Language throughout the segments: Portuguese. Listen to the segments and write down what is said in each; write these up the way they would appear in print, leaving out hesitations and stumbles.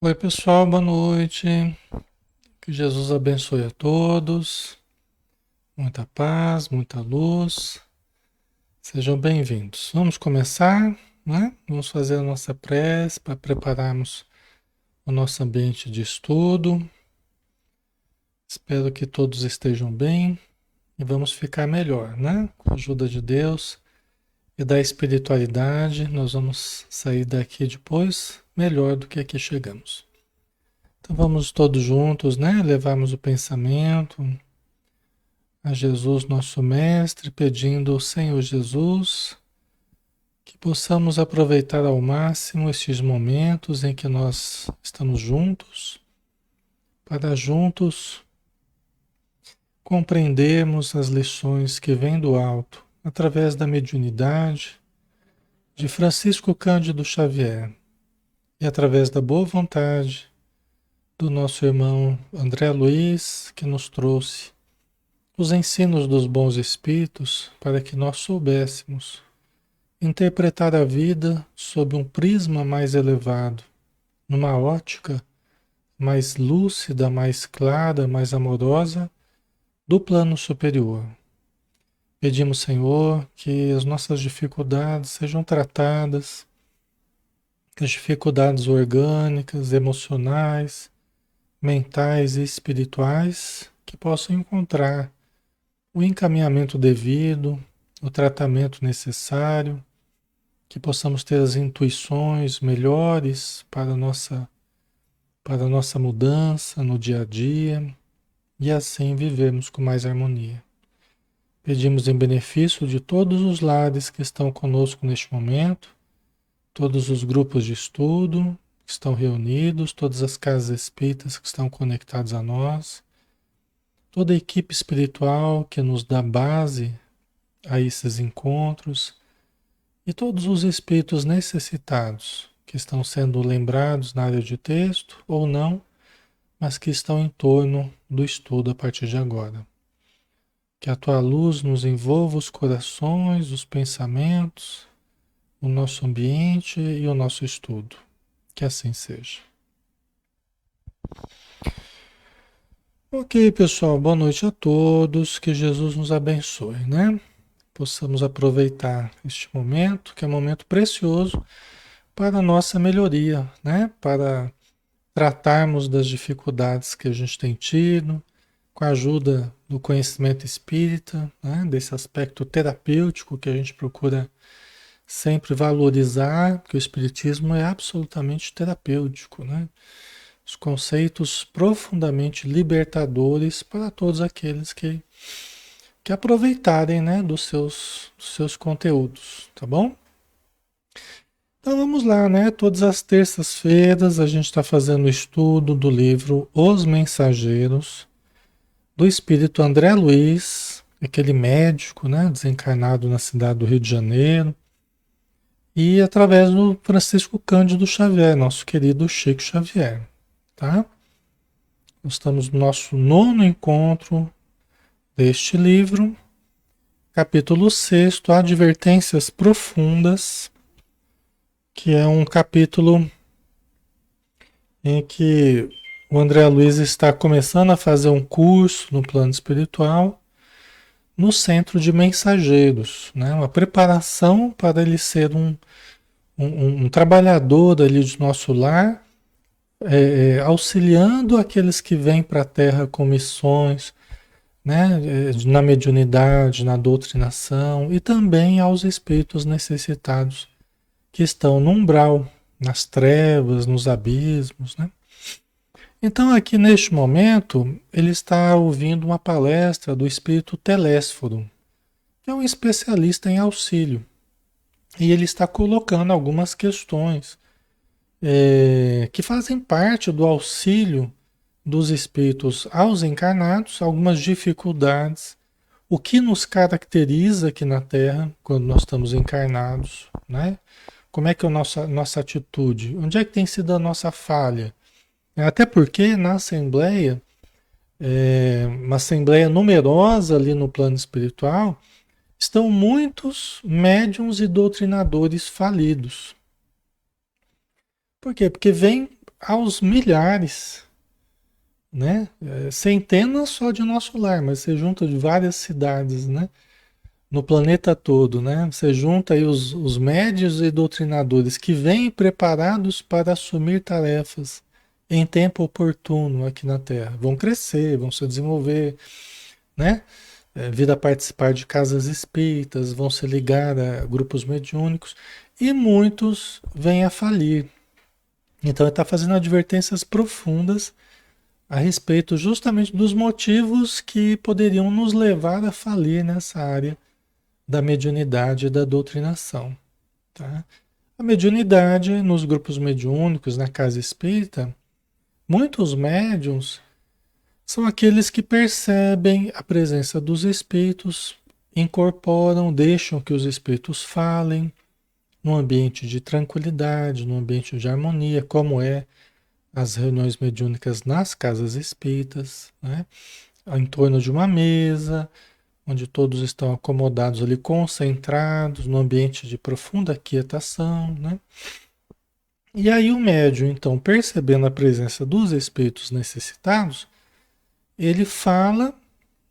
Oi, pessoal, boa noite. Que Jesus abençoe a todos. Muita paz, muita luz. Sejam bem-vindos. Vamos começar, né? Vamos fazer a nossa prece para prepararmos o nosso ambiente de estudo. Espero que todos estejam bem e vamos ficar melhor, né? Com a ajuda de Deus e da espiritualidade, nós vamos sair daqui depois melhor do que aqui chegamos. Então vamos todos juntos, né? Levarmos o pensamento a Jesus, nosso Mestre, pedindo ao Senhor Jesus que possamos aproveitar ao máximo estes momentos em que nós estamos juntos, para juntos compreendermos as lições que vêm do alto, através da mediunidade de Francisco Cândido Xavier e através da boa vontade do nosso irmão André Luiz, que nos trouxe os ensinos dos bons espíritos para que nós soubéssemos interpretar a vida sob um prisma mais elevado, numa ótica mais lúcida, mais clara, mais amorosa do plano superior. Pedimos, Senhor, que as nossas dificuldades sejam tratadas, que as dificuldades orgânicas, emocionais, mentais e espirituais, que possam encontrar o encaminhamento devido, o tratamento necessário, que possamos ter as intuições melhores para a nossa mudança no dia a dia e assim vivermos com mais harmonia. Pedimos em benefício de todos os lares que estão conosco neste momento, todos os grupos de estudo que estão reunidos, todas as casas espíritas que estão conectadas a nós, toda a equipe espiritual que nos dá base a esses encontros e todos os espíritos necessitados que estão sendo lembrados na área de texto ou não, mas que estão em torno do estudo a partir de agora. Que a tua luz nos envolva os corações, os pensamentos, o nosso ambiente e o nosso estudo. Que assim seja. Ok, pessoal, boa noite a todos. Que Jesus nos abençoe, né? Possamos aproveitar este momento, que é um momento precioso para a nossa melhoria, né? Para tratarmos das dificuldades que a gente tem tido, com a ajuda do conhecimento espírita, né? Desse aspecto terapêutico que a gente procura sempre valorizar, que o espiritismo é absolutamente terapêutico, né? Os conceitos profundamente libertadores para todos aqueles que aproveitarem, né, dos seus conteúdos, tá bom? Então vamos lá, né? Todas as terças-feiras a gente está fazendo o estudo do livro Os Mensageiros, do espírito André Luiz, aquele médico, né, desencarnado na cidade do Rio de Janeiro, e através do Francisco Cândido Xavier, nosso querido Chico Xavier, tá? Nós estamos no nosso nono encontro deste livro, capítulo sexto, Advertências Profundas, que é um capítulo em que o André Luiz está começando a fazer um curso no plano espiritual no centro de mensageiros, né? Uma preparação para ele ser um trabalhador ali de nosso lar, auxiliando aqueles que vêm para a Terra com missões, né? Na mediunidade, na doutrinação e também aos espíritos necessitados que estão no umbral, nas trevas, nos abismos, né? Então, aqui neste momento, ele está ouvindo uma palestra do espírito Telésforo, que é um especialista em auxílio. E ele está colocando algumas questões que fazem parte do auxílio dos espíritos aos encarnados, algumas dificuldades, o que nos caracteriza aqui na Terra quando nós estamos encarnados, né? Como é que é a nossa atitude? Onde é que tem sido a nossa falha? Até porque na Assembleia, uma Assembleia numerosa ali no plano espiritual, estão muitos médiuns e doutrinadores falidos. Por quê? Porque vem aos milhares, né? Centenas só de nosso lar, mas você junta de várias cidades, né? No planeta todo, né? Você junta aí os médios e doutrinadores que vêm preparados para assumir tarefas em tempo oportuno aqui na Terra. Vão crescer, vão se desenvolver, né? Vir a participar de casas espíritas, vão se ligar a grupos mediúnicos e muitos vêm a falir. Então ele está fazendo advertências profundas a respeito justamente dos motivos que poderiam nos levar a falir nessa área da mediunidade e da doutrinação. Tá? A mediunidade, nos grupos mediúnicos, na casa espírita, muitos médiuns são aqueles que percebem a presença dos espíritos, incorporam, deixam que os espíritos falem, num ambiente de tranquilidade, num ambiente de harmonia, como é as reuniões mediúnicas nas casas espíritas, né? Em torno de uma mesa, onde todos estão acomodados ali, concentrados, num ambiente de profunda quietação, né? E aí o médium, então, percebendo a presença dos espíritos necessitados, ele fala,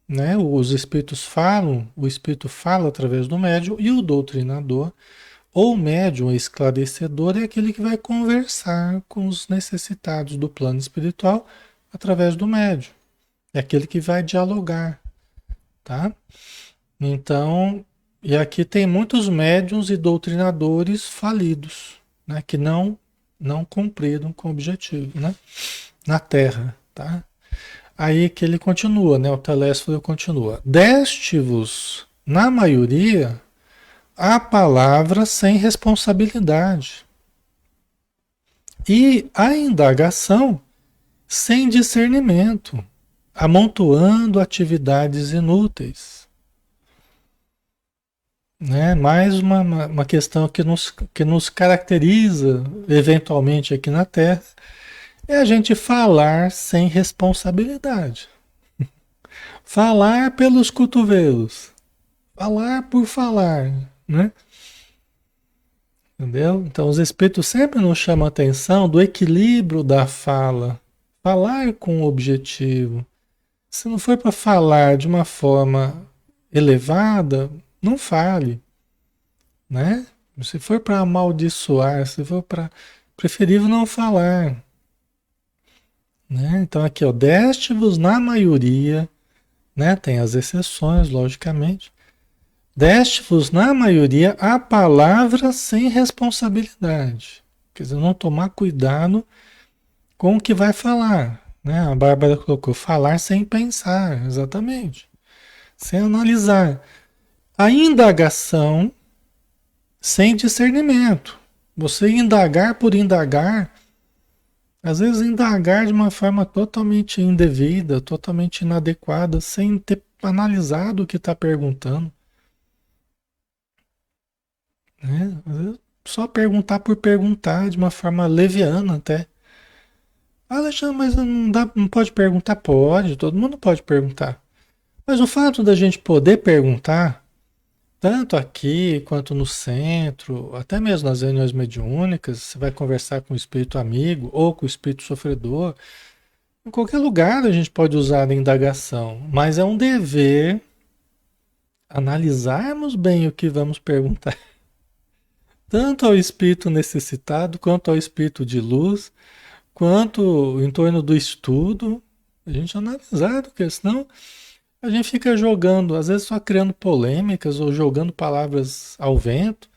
né? Os espíritos falam, o espírito fala através do médium e o doutrinador, ou médium esclarecedor, é aquele que vai conversar com os necessitados do plano espiritual através do médium. É aquele que vai dialogar, tá? Então, e aqui tem muitos médiuns e doutrinadores falidos, né? Que não cumpriram com o objetivo, né? Na Terra, tá? Aí que ele continua, né? O Telésforo continua. Deste-vos, na maioria, a palavra sem responsabilidade e a indagação sem discernimento, amontoando atividades inúteis. Né? Mais uma questão que nos caracteriza eventualmente aqui na Terra é a gente falar sem responsabilidade. Falar pelos cotovelos. Falar por falar, né? Entendeu? Então os espíritos sempre nos chamam a atenção do equilíbrio da fala. Falar com objetivo. Se não for para falar de uma forma elevada, não fale, né? Se for para amaldiçoar, se for para preferível não falar, né? Então aqui, ó, deste-vos na maioria, né? Tem as exceções, logicamente. Deste-vos na maioria a palavra sem responsabilidade. Quer dizer, não tomar cuidado com o que vai falar, né? A Bárbara colocou falar sem pensar, exatamente. Sem analisar. A indagação sem discernimento. Você indagar por indagar, às vezes indagar de uma forma totalmente indevida, totalmente inadequada, sem ter analisado o que está perguntando. Né? Às vezes só perguntar por perguntar, de uma forma leviana até. Ah, Alexandre, mas não dá, não pode perguntar? Pode, todo mundo pode perguntar. Mas o fato da gente poder perguntar, tanto aqui quanto no centro, até mesmo nas reuniões mediúnicas, você vai conversar com o espírito amigo ou com o espírito sofredor, em qualquer lugar a gente pode usar a indagação, mas é um dever analisarmos bem o que vamos perguntar, tanto ao espírito necessitado, quanto ao espírito de luz, quanto em torno do estudo, a gente analisar, porque senão a gente fica jogando, às vezes só criando polêmicas ou jogando palavras ao vento,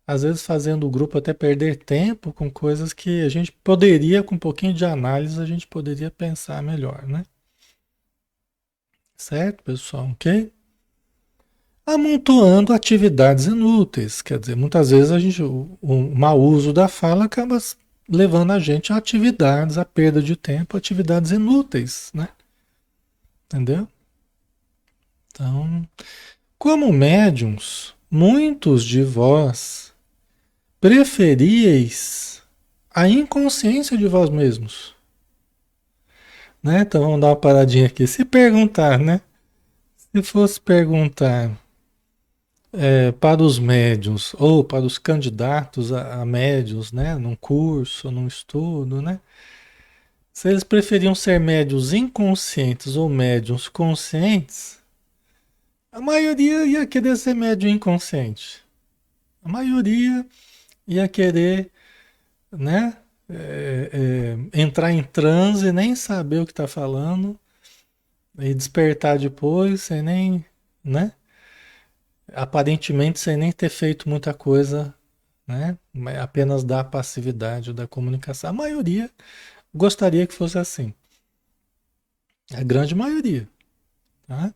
às vezes fazendo o grupo até perder tempo com coisas que a gente poderia, com um pouquinho de análise, a gente poderia pensar melhor, né? Certo, pessoal? Ok? Amontoando atividades inúteis, quer dizer, muitas vezes o mau uso da fala acaba levando a gente a atividades, a perda de tempo, atividades inúteis, né? Entendeu? Então, como médiums, muitos de vós preferíeis a inconsciência de vós mesmos, né? Então vamos dar uma paradinha aqui. Se perguntar, né? Se fosse perguntar, para os médiuns ou para os candidatos a médiuns, né, num curso, num estudo, né? Se eles preferiam ser médiuns inconscientes ou médiuns conscientes, a maioria ia querer ser médium inconsciente. A maioria ia querer, né, entrar em transe, nem saber o que está falando e despertar depois, sem nem, né? Aparentemente sem nem ter feito muita coisa, né? Apenas da passividade da comunicação. A maioria gostaria que fosse assim. A grande maioria, tá?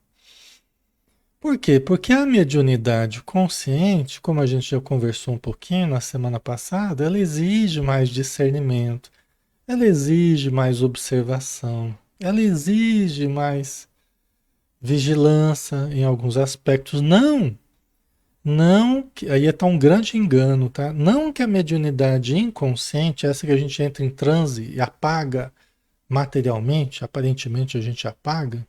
Por quê? Porque a mediunidade consciente, como a gente já conversou um pouquinho na semana passada, ela exige mais discernimento, ela exige mais observação, ela exige mais vigilância em alguns aspectos. Não, aí está um grande engano, tá? Não que a mediunidade inconsciente, essa que a gente entra em transe e apaga materialmente, aparentemente a gente apaga,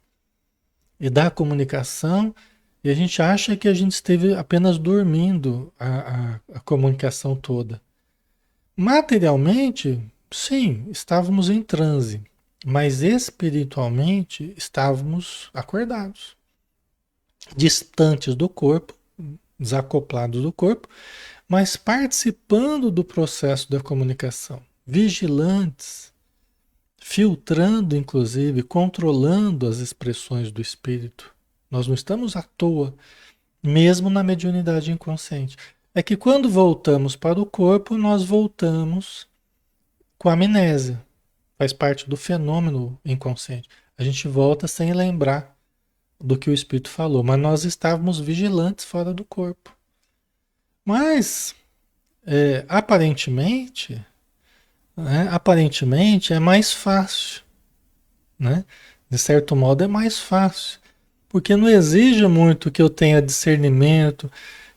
e dá comunicação, e a gente acha que a gente esteve apenas dormindo a comunicação toda. Materialmente, sim, estávamos em transe, mas espiritualmente estávamos acordados, distantes do corpo, desacoplados do corpo, mas participando do processo da comunicação, vigilantes, filtrando, inclusive, controlando as expressões do espírito. Nós não estamos à toa, mesmo na mediunidade inconsciente. É que quando voltamos para o corpo, nós voltamos com amnésia. Faz parte do fenômeno inconsciente. A gente volta sem lembrar do que o espírito falou, mas nós estávamos vigilantes fora do corpo. Mas, aparentemente, né, aparentemente é mais fácil, né? De certo modo é mais fácil, porque não exige muito que eu tenha discernimento,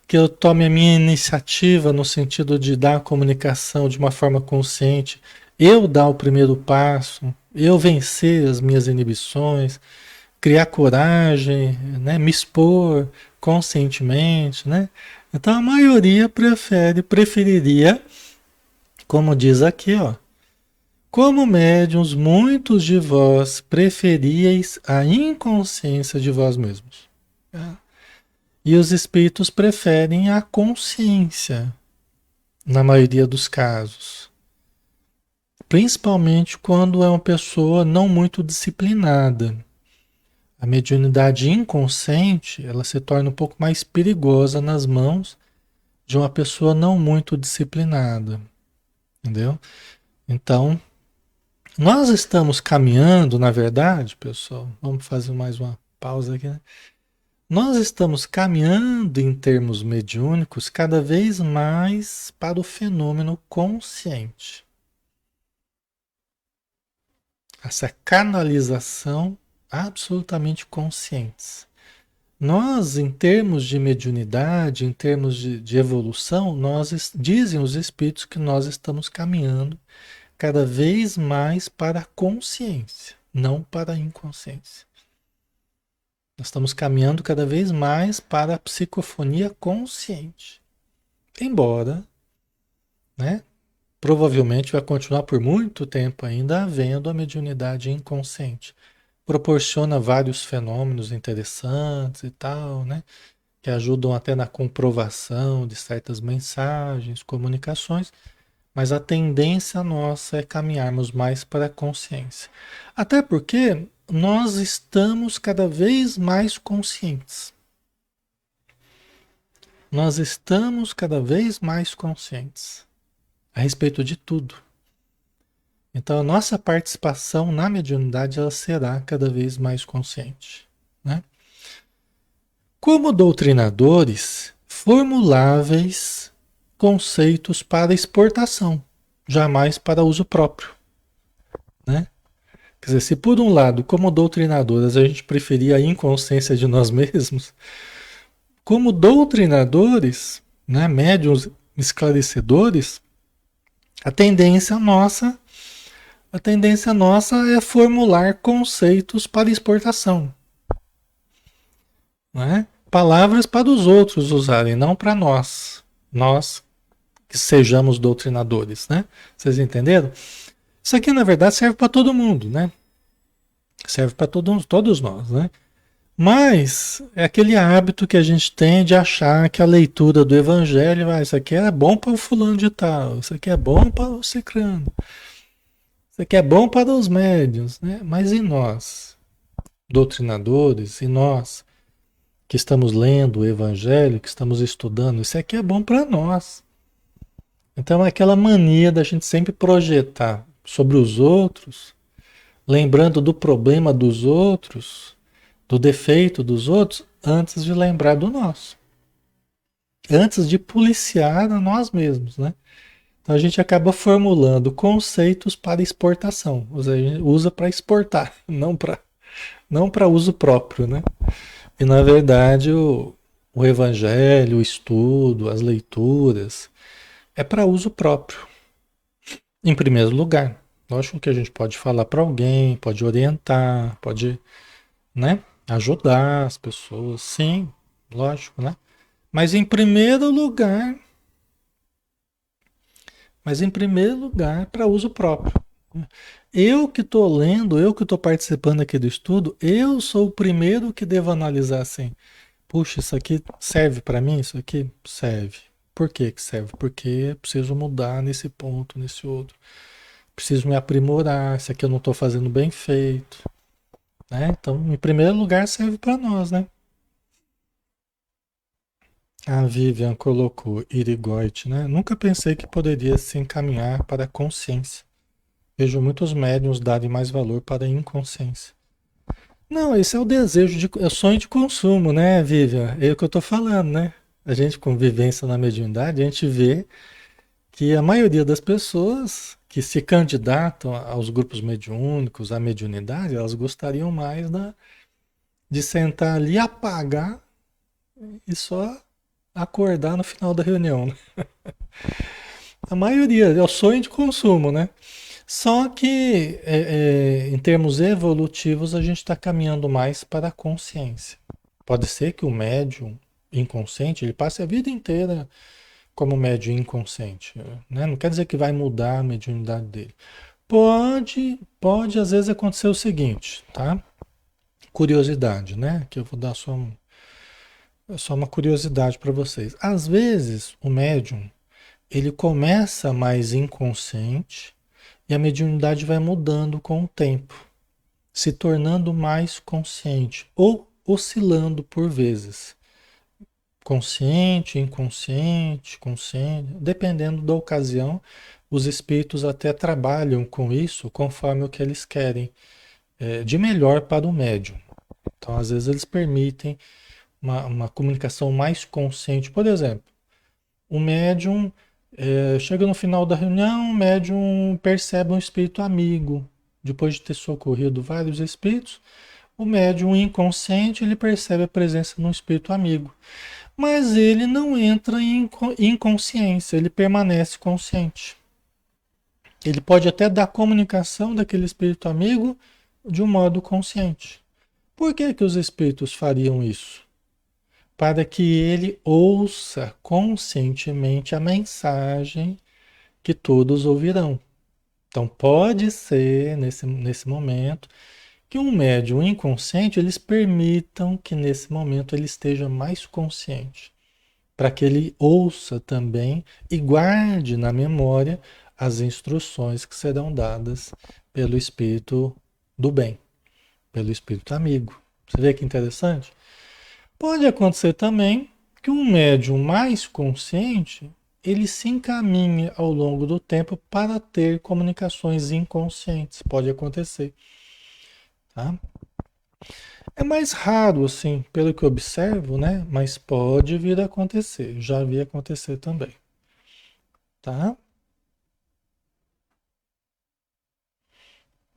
que eu tome a minha iniciativa no sentido de dar a comunicação de uma forma consciente, eu dar o primeiro passo, eu vencer as minhas inibições, criar coragem, né? Me expor conscientemente, né? Então a maioria preferiria, como diz aqui, ó, como médiuns, muitos de vós preferíeis a inconsciência de vós mesmos. Tá? E os espíritos preferem a consciência, na maioria dos casos. Principalmente quando é uma pessoa não muito disciplinada. A mediunidade inconsciente, ela se torna um pouco mais perigosa nas mãos de uma pessoa não muito disciplinada. Entendeu? Então, nós estamos caminhando, na verdade, pessoal, vamos fazer mais uma pausa aqui, né? Nós estamos caminhando em termos mediúnicos cada vez mais para o fenômeno consciente. Essa canalização absolutamente conscientes. Nós, em termos de mediunidade, em termos de evolução, dizem os espíritos que nós estamos caminhando cada vez mais para a consciência, não para a inconsciência. Nós estamos caminhando cada vez mais para a psicofonia consciente. Embora, né, provavelmente vai continuar por muito tempo ainda havendo a mediunidade inconsciente. Proporciona vários fenômenos interessantes e tal, né, que ajudam até na comprovação de certas mensagens, comunicações, mas a tendência nossa é caminharmos mais para a consciência. Até porque nós estamos cada vez mais conscientes. Nós estamos cada vez mais conscientes a respeito de tudo. Então a nossa participação na mediunidade ela será cada vez mais consciente, né? Como doutrinadores, formuláveis conceitos para exportação, jamais para uso próprio, né? Quer dizer, se por um lado, como doutrinadoras, a gente preferia a inconsciência de nós mesmos, como doutrinadores, né, médiuns esclarecedores, a tendência nossa, a tendência nossa é formular conceitos para exportação, né? palavras para os outros usarem, não para nós. Nós que sejamos doutrinadores, né? Vocês entenderam? Isso aqui, na verdade, serve para todo mundo, né? Serve para todos nós, né? Mas é aquele hábito que a gente tem de achar que a leitura do evangelho, isso aqui é bom para o fulano de tal, isso aqui é bom para o cicrano, isso aqui é bom para os médiuns, né? Mas e nós, doutrinadores, e nós que estamos lendo o evangelho, que estamos estudando, isso aqui é bom para nós. Então é aquela mania da gente sempre projetar sobre os outros, lembrando do problema dos outros, do defeito dos outros, antes de lembrar do nosso. Antes de policiar a nós mesmos, né? Então a gente acaba formulando conceitos para exportação. Ou seja, a gente usa para exportar, não para uso próprio, né? E na verdade o evangelho, o estudo, as leituras, é para uso próprio, em primeiro lugar. Lógico que a gente pode falar para alguém, pode orientar, pode, né, ajudar as pessoas, sim, lógico, né? Mas em primeiro lugar, para uso próprio. Eu que estou lendo, eu que estou participando aqui do estudo, eu sou o primeiro que devo analisar assim. Puxa, isso aqui serve para mim? Isso aqui serve. Por que que serve? Porque eu preciso mudar nesse ponto, nesse outro. Preciso me aprimorar, isso aqui eu não estou fazendo bem feito. Né? Então, em primeiro lugar, serve para nós, né? A Vivian colocou Irigoite, né? Nunca pensei que poderia se encaminhar para a consciência. Vejo muitos médiuns darem mais valor para a inconsciência. Não, esse é o desejo, é o sonho de consumo, né, Vivian? É o que eu estou falando, né? A gente, com vivência na mediunidade, a gente vê que a maioria das pessoas que se candidatam aos grupos mediúnicos, à mediunidade, elas gostariam mais de sentar ali, apagar e só acordar no final da reunião, né? A maioria, é o sonho de consumo, né? Só que, em termos evolutivos, a gente está caminhando mais para a consciência. Pode ser que o médium inconsciente, ele passe a vida inteira como médium inconsciente, né? Não quer dizer que vai mudar a mediunidade dele. Pode às vezes acontecer o seguinte, tá? Curiosidade, né? Que eu vou dar só uma curiosidade para vocês. Às vezes, o médium, ele começa mais inconsciente e a mediunidade vai mudando com o tempo, se tornando mais consciente ou oscilando por vezes. Consciente, inconsciente, consciente, dependendo da ocasião, os espíritos até trabalham com isso conforme o que eles querem, de melhor para o médium. Então, às vezes, eles permitem uma comunicação mais consciente. Por exemplo, o médium chega no final da reunião, o médium percebe um espírito amigo. Depois de ter socorrido vários espíritos, o médium inconsciente ele percebe a presença de um espírito amigo. Mas ele não entra em inconsciência, ele permanece consciente. Ele pode até dar comunicação daquele espírito amigo de um modo consciente. Por que que os espíritos fariam isso? Para que ele ouça conscientemente a mensagem que todos ouvirão. Então pode ser, nesse momento, que um médium inconsciente, eles permitam que nesse momento ele esteja mais consciente, para que ele ouça também e guarde na memória as instruções que serão dadas pelo espírito do bem, pelo espírito amigo. Você vê que interessante? Pode acontecer também que um médium mais consciente, ele se encaminhe ao longo do tempo para ter comunicações inconscientes. Pode acontecer, tá? É mais raro, assim, pelo que eu observo, né? Mas pode vir a acontecer. Já vi acontecer também, tá?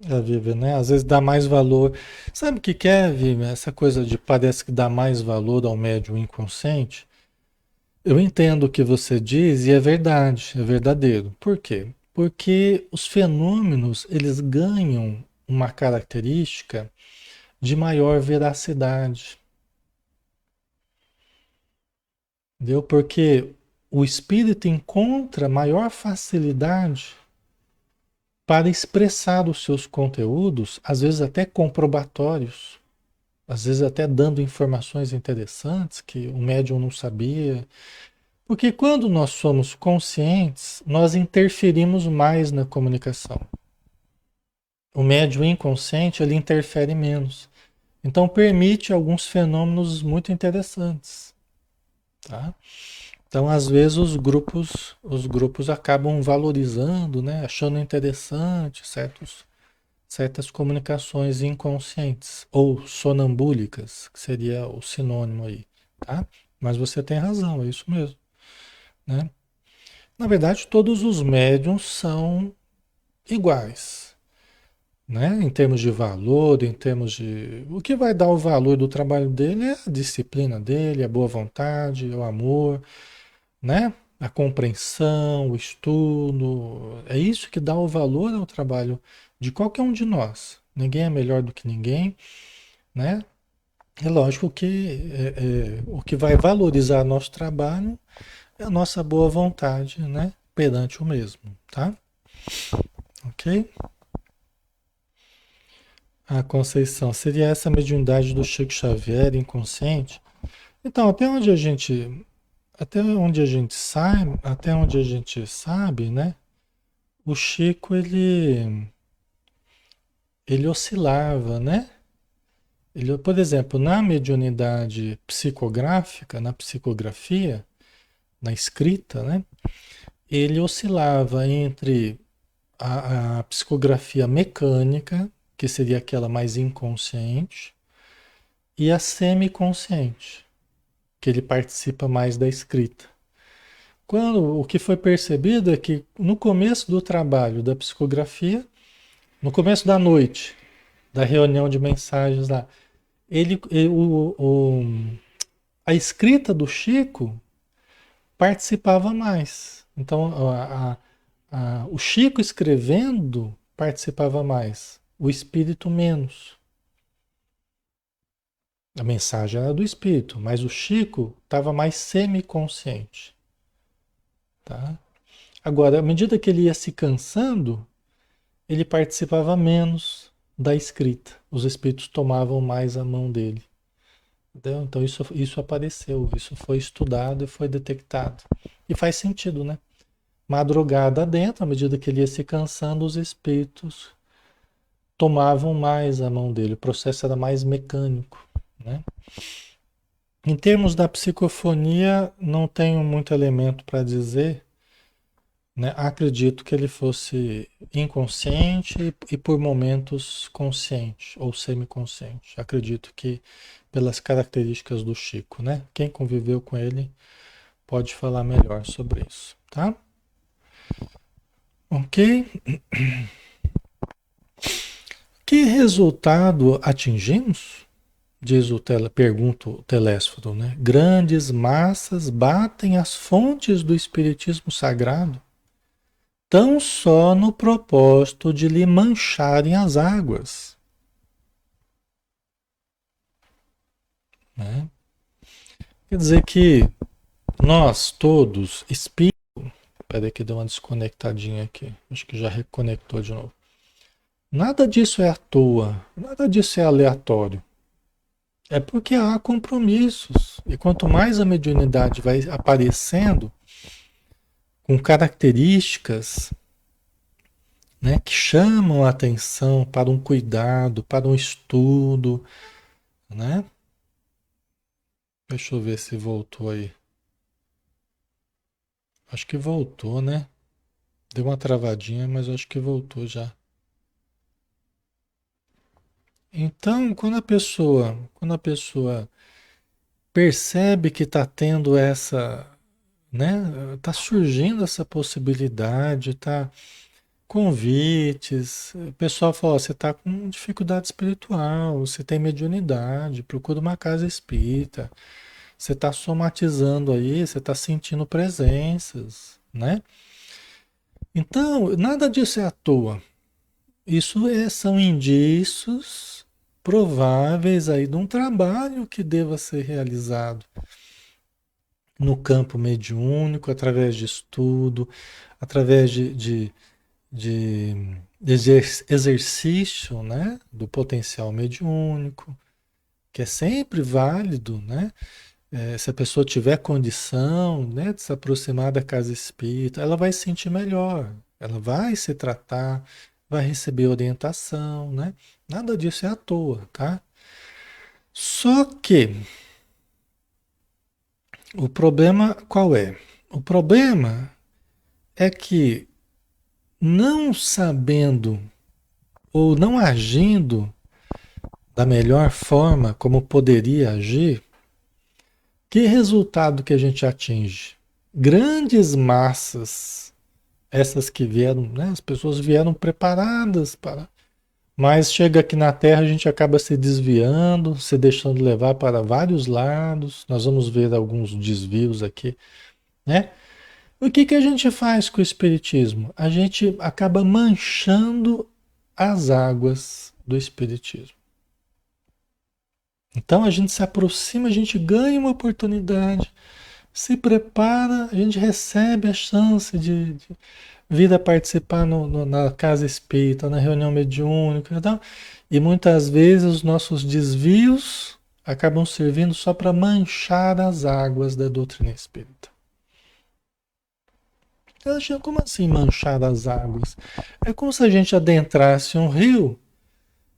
Já vi, né? Às vezes dá mais valor. Sabe o que que é, Vivi? Essa coisa de parece que dá mais valor ao médium inconsciente. Eu entendo o que você diz e é verdade, é verdadeiro. Por quê? Porque os fenômenos, eles ganham uma característica de maior veracidade. entendeu? Porque o espírito encontra maior facilidade para expressar os seus conteúdos, às vezes até comprobatórios, às vezes até dando informações interessantes que o médium não sabia. Porque quando nós somos conscientes, nós interferimos mais na comunicação. O médium inconsciente, ele interfere menos. Então permite alguns fenômenos muito interessantes, tá? Então, às vezes os grupos acabam valorizando, né, achando interessante certas comunicações inconscientes ou sonambúlicas, que seria o sinônimo aí, tá? Mas você tem razão, é isso mesmo, né? Na verdade, todos os médiums são iguais, né? Em termos de valor, em termos de... O que vai dar o valor do trabalho dele é a disciplina dele, a boa vontade, o amor, né? A compreensão, o estudo. É isso que dá o valor ao trabalho de qualquer um de nós. Ninguém é melhor do que ninguém, né? É lógico que o que vai valorizar nosso trabalho é a nossa boa vontade, né? Perante o mesmo, tá? Ok? A Conceição, seria essa mediunidade do Chico Xavier inconsciente? Então, até onde a gente sabe, né? O Chico, ele oscilava, né? Ele, por exemplo, na mediunidade psicográfica, na psicografia, na escrita, né? Ele oscilava entre a psicografia mecânica, que seria aquela mais inconsciente, e a semiconsciente, que ele participa mais da escrita. Quando o que foi percebido é que no começo do trabalho da psicografia, no começo da noite, da reunião de mensagens lá, a escrita do Chico participava mais. Então, o Chico escrevendo participava mais, o espírito menos. A mensagem era do espírito, mas o Chico estava mais semiconsciente, tá? Agora, à medida que ele ia se cansando, ele participava menos da escrita. Os espíritos tomavam mais a mão dele. Entendeu? Então isso apareceu, isso foi estudado e foi detectado. E faz sentido, né? Madrugada dentro, à medida que ele ia se cansando, os espíritos tomavam mais a mão dele. O processo era mais mecânico, né? Em termos da psicofonia, não tenho muito elemento para dizer, né? Acredito que ele fosse inconsciente e por momentos consciente ou semiconsciente. Acredito que pelas características do Chico, né? Quem conviveu com ele pode falar melhor sobre isso, tá? Ok? Que resultado atingimos? Diz pergunta o Telésforo, né? Grandes massas batem as fontes do Espiritismo Sagrado, tão só no propósito de lhe mancharem as águas, né? Quer dizer que nós todos, espíritos... Peraí que deu uma desconectadinha aqui. Acho que já reconectou de novo. Nada disso é à toa, nada disso é aleatório. É porque há compromissos. E quanto mais a mediunidade vai aparecendo com características, né, que chamam a atenção para um cuidado, para um estudo, né? Deixa eu ver se voltou aí. Acho que voltou, né? Deu uma travadinha, mas acho que voltou já. Então, quando a pessoa percebe que está tendo essa, né? Tá surgindo essa possibilidade, tá? Convites. O pessoal fala, ó, você está com dificuldade espiritual, você tem mediunidade, procura uma casa espírita. Você está somatizando aí, você está sentindo presenças, né? Então, nada disso é à toa. São indícios prováveis aí de um trabalho que deva ser realizado, no campo mediúnico, através de estudo, através de exercício, né, do potencial mediúnico, que é sempre válido, né? Se a pessoa tiver condição, né, de se aproximar da casa espírita, ela vai se sentir melhor, ela vai se tratar, vai receber orientação, né? Nada disso é à toa, tá? Só que o problema qual é? O problema é que não sabendo ou não agindo da melhor forma como poderia agir, que resultado que a gente atinge? Grandes massas, essas que vieram, né? As pessoas vieram preparadas para. Mas chega aqui na Terra, a gente acaba se desviando, se deixando levar para vários lados. Nós vamos ver alguns desvios aqui, né? O que que a gente faz com o Espiritismo? A gente acaba manchando as águas do Espiritismo. Então a gente se aproxima, a gente ganha uma oportunidade, se prepara, a gente recebe a chance de vir a participar na casa espírita, na reunião mediúnica e tal. E muitas vezes os nossos desvios acabam servindo só para manchar as águas da doutrina espírita. Eu achei, como assim manchar as águas? É como se a gente adentrasse um rio,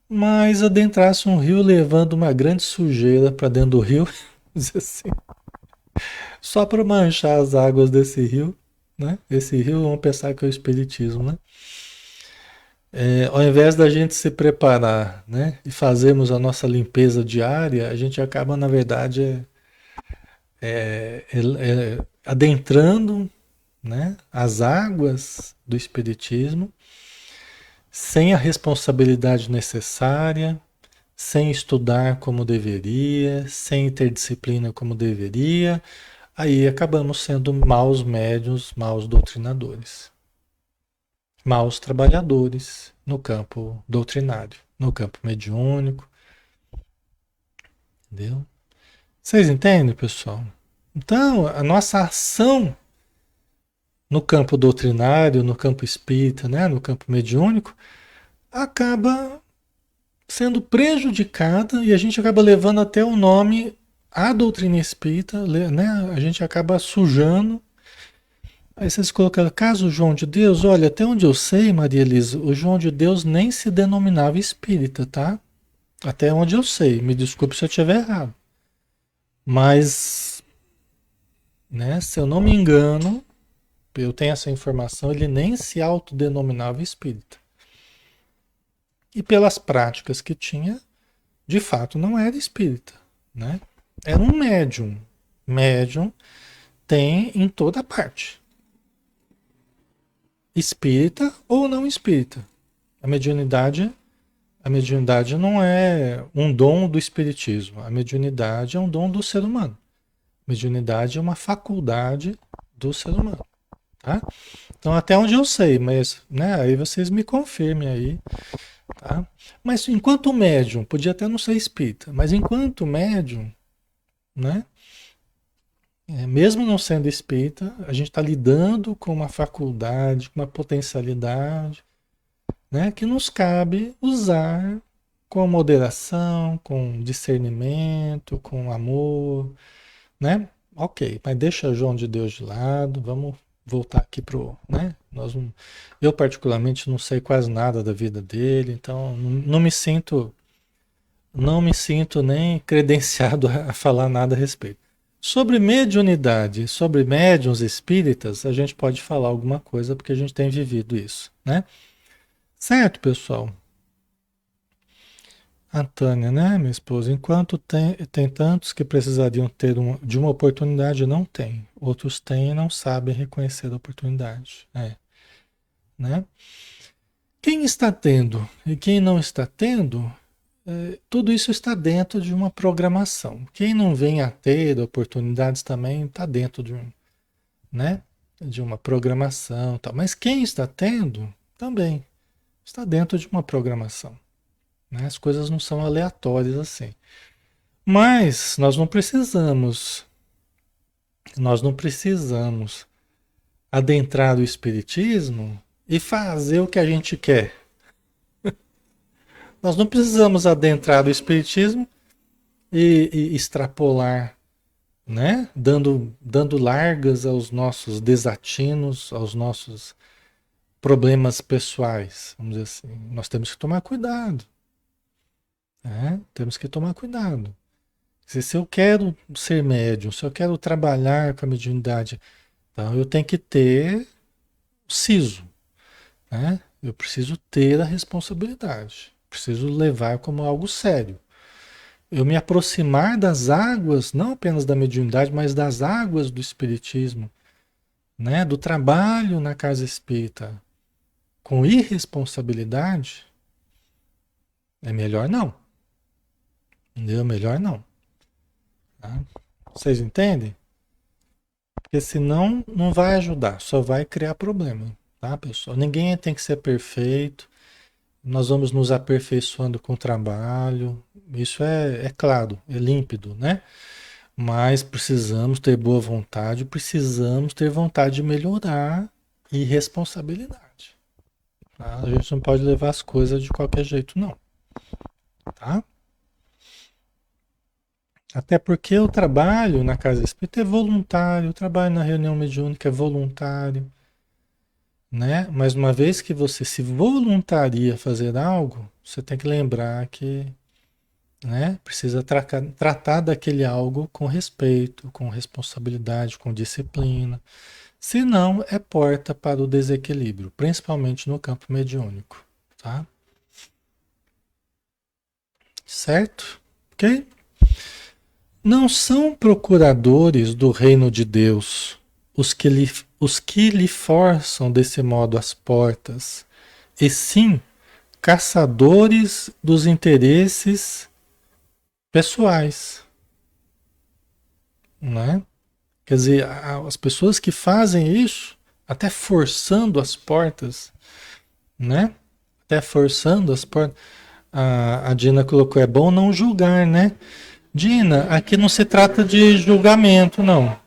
mas adentrasse um rio levando uma grande sujeira para dentro do rio, dizer assim, só para manchar as águas desse rio, né? Esse rio, vamos pensar que é o espiritismo, né? Ao invés da gente se preparar, né, e fazermos a nossa limpeza diária, a gente acaba, na verdade, adentrando, né, as águas do espiritismo sem a responsabilidade necessária, sem estudar como deveria, sem ter disciplina como deveria, aí acabamos sendo maus médiuns, maus doutrinadores, maus trabalhadores no campo doutrinário, no campo mediúnico, entendeu? Vocês entendem, pessoal? Então, a nossa ação no campo doutrinário, no campo espírita, né, no campo mediúnico, acaba sendo prejudicada e a gente acaba levando até o nome à doutrina espírita, né? A gente acaba sujando. Aí vocês colocaram, caso João de Deus, olha, até onde eu sei, Maria Elisa, o João de Deus nem se denominava espírita, tá? Até onde eu sei, me desculpe se eu estiver errado. Mas, né, se eu não me engano, eu tenho essa informação, ele nem se autodenominava espírita. E pelas práticas que tinha, de fato não era espírita, né? Era um médium. Médium tem em toda parte. Espírita ou não espírita. A mediunidade, a mediunidade não é um dom do espiritismo. A mediunidade é um dom do ser humano. A mediunidade é uma faculdade do ser humano, tá? Então até onde eu sei, mas, né, aí vocês me confirmem aí, tá? Mas enquanto médium, podia até não ser espírita, mas enquanto médium, né? Mesmo não sendo espírita, a gente está lidando com uma faculdade, com uma potencialidade, né, que nos cabe usar com moderação, com discernimento, com amor, né? Ok, mas deixa João de Deus de lado, vamos voltar aqui pro, né? Eu particularmente não sei quase nada da vida dele, então não me sinto nem credenciado a falar nada a respeito. Sobre mediunidade, sobre médiuns espíritas, a gente pode falar alguma coisa porque a gente tem vivido isso, né? Certo, pessoal? A Tânia, né, minha esposa? Enquanto tem tantos que precisariam ter de uma oportunidade, não tem. Outros têm e não sabem reconhecer a oportunidade. Né? Quem está tendo e quem não está tendo, tudo isso está dentro de uma programação. Quem não vem a ter oportunidades também está dentro né, de uma programação. Tal. Mas quem está tendo, também está dentro de uma programação. Né? As coisas não são aleatórias assim. Mas nós não precisamos Nós não precisamos adentrar o espiritismo e fazer o que a gente quer. Nós não precisamos adentrar o espiritismo e extrapolar, né? Dando largas aos nossos desatinos, aos nossos problemas pessoais, vamos dizer assim. Nós temos que tomar cuidado, né? Temos que tomar cuidado. Se eu quero ser médium, se eu quero trabalhar com a mediunidade, então eu tenho que ter o siso, né? Eu preciso ter a responsabilidade, preciso levar como algo sério. Eu me aproximar das águas, não apenas da mediunidade, mas das águas do espiritismo, né? Do trabalho na casa espírita, com irresponsabilidade, é melhor não. Entendeu? Melhor não. Tá? Vocês entendem? Porque senão não vai ajudar, só vai criar problema, tá, pessoal? Ninguém tem que ser perfeito. Nós vamos nos aperfeiçoando com o trabalho. Isso é claro, é límpido, né? Mas precisamos ter boa vontade, precisamos ter vontade de melhorar e responsabilidade. Tá? A gente não pode levar as coisas de qualquer jeito, não. Tá? Até porque o trabalho na casa espírita é voluntário, o trabalho na reunião mediúnica é voluntário, né? Mas uma vez que você se voluntaria a fazer algo, você tem que lembrar que, né, precisa tratar daquele algo com respeito, com responsabilidade, com disciplina. Senão é porta para o desequilíbrio, principalmente no campo mediúnico, tá? Certo? Ok? Não são procuradores do reino de Deus os que lhe forçam desse modo as portas, e sim caçadores dos interesses pessoais, né? Quer dizer, as pessoas que fazem isso, até forçando as portas, né? Até forçando as portas. A Dina colocou, é bom não julgar, né? Dina, aqui não se trata de julgamento, não.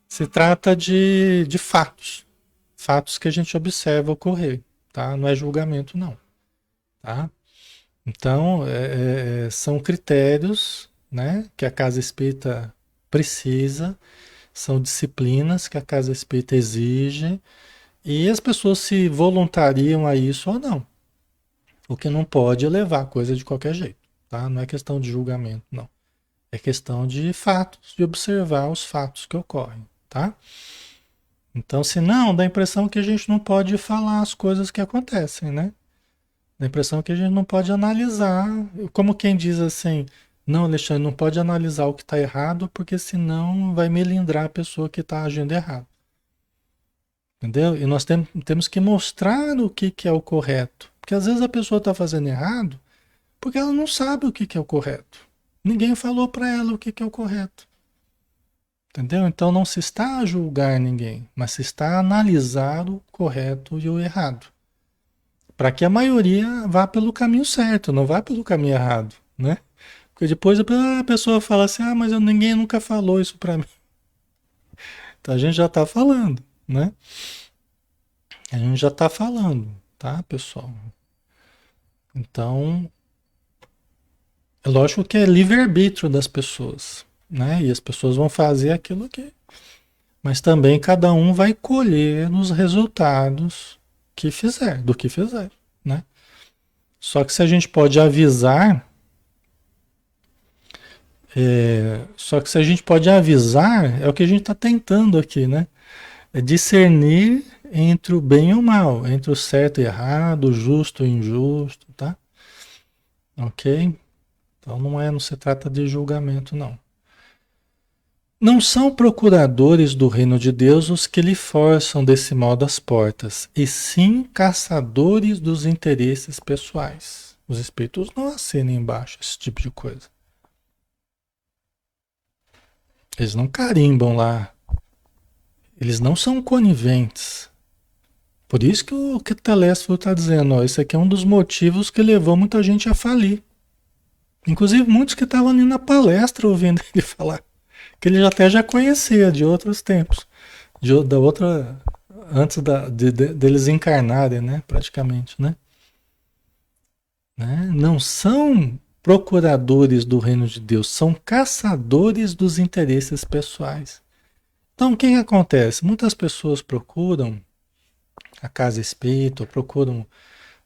Se trata de fatos. Fatos que a gente observa ocorrer, tá? Não é julgamento, não, tá? Então, são critérios, né, que a casa espírita precisa, são disciplinas que a casa espírita exige, e as pessoas se voluntariam a isso ou não. O que não pode é levar a coisa de qualquer jeito, tá? Não é questão de julgamento, não. É questão de fatos, de observar os fatos que ocorrem, tá? Então, se não, dá a impressão que a gente não pode falar as coisas que acontecem, né? Dá a impressão que a gente não pode analisar, como quem diz assim, não, Alexandre, não pode analisar o que está errado, porque senão vai melindrar a pessoa que está agindo errado. Entendeu? E nós temos que mostrar o que é o correto. Porque às vezes a pessoa está fazendo errado porque ela não sabe o que é o correto. Ninguém falou para ela o que é o correto. Entendeu? Então não se está a julgar ninguém, mas se está a analisar o correto e o errado. Para que a maioria vá pelo caminho certo, não vá pelo caminho errado, né? Porque depois a pessoa fala assim, ah, mas ninguém nunca falou isso para mim. Então a gente já está falando, né? A gente já está falando, tá, pessoal? Então, é lógico que é livre-arbítrio das pessoas, né? E as pessoas vão fazer aquilo que... Mas também cada um vai colher os resultados que fizer, do que fizer, né? Só que se a gente pode avisar, só que se a gente pode avisar, é o que a gente está tentando aqui, né? É discernir entre o bem e o mal, entre o certo e errado, o justo e o injusto, tá? Ok? Então não se trata de julgamento, não. Não são procuradores do reino de Deus os que lhe forçam desse modo as portas, e sim caçadores dos interesses pessoais. Os espíritos não assinam embaixo esse tipo de coisa. Eles não carimbam lá. Eles não são coniventes. Por isso que o que Telésforo está dizendo, ó, esse aqui é um dos motivos que levou muita gente a falir. Inclusive muitos que estavam ali na palestra ouvindo ele falar. que ele até já conhecia de outros tempos, da outra, antes deles encarnarem, né? Praticamente, né? Não são procuradores do reino de Deus, são caçadores dos interesses pessoais. Então, o que que acontece? Muitas pessoas procuram a casa espírita, ou procuram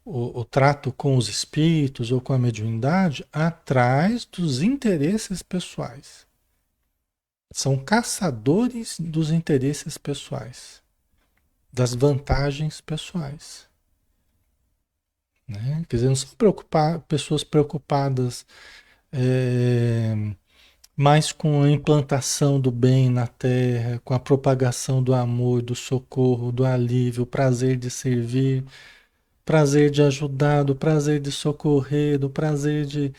o trato com os espíritos ou com a mediunidade atrás dos interesses pessoais. São caçadores dos interesses pessoais, das vantagens pessoais. Né? Quer dizer, não são pessoas preocupadas mais com a implantação do bem na Terra, com a propagação do amor, do socorro, do alívio, o prazer de servir, prazer de ajudar, do prazer de socorrer, do prazer de,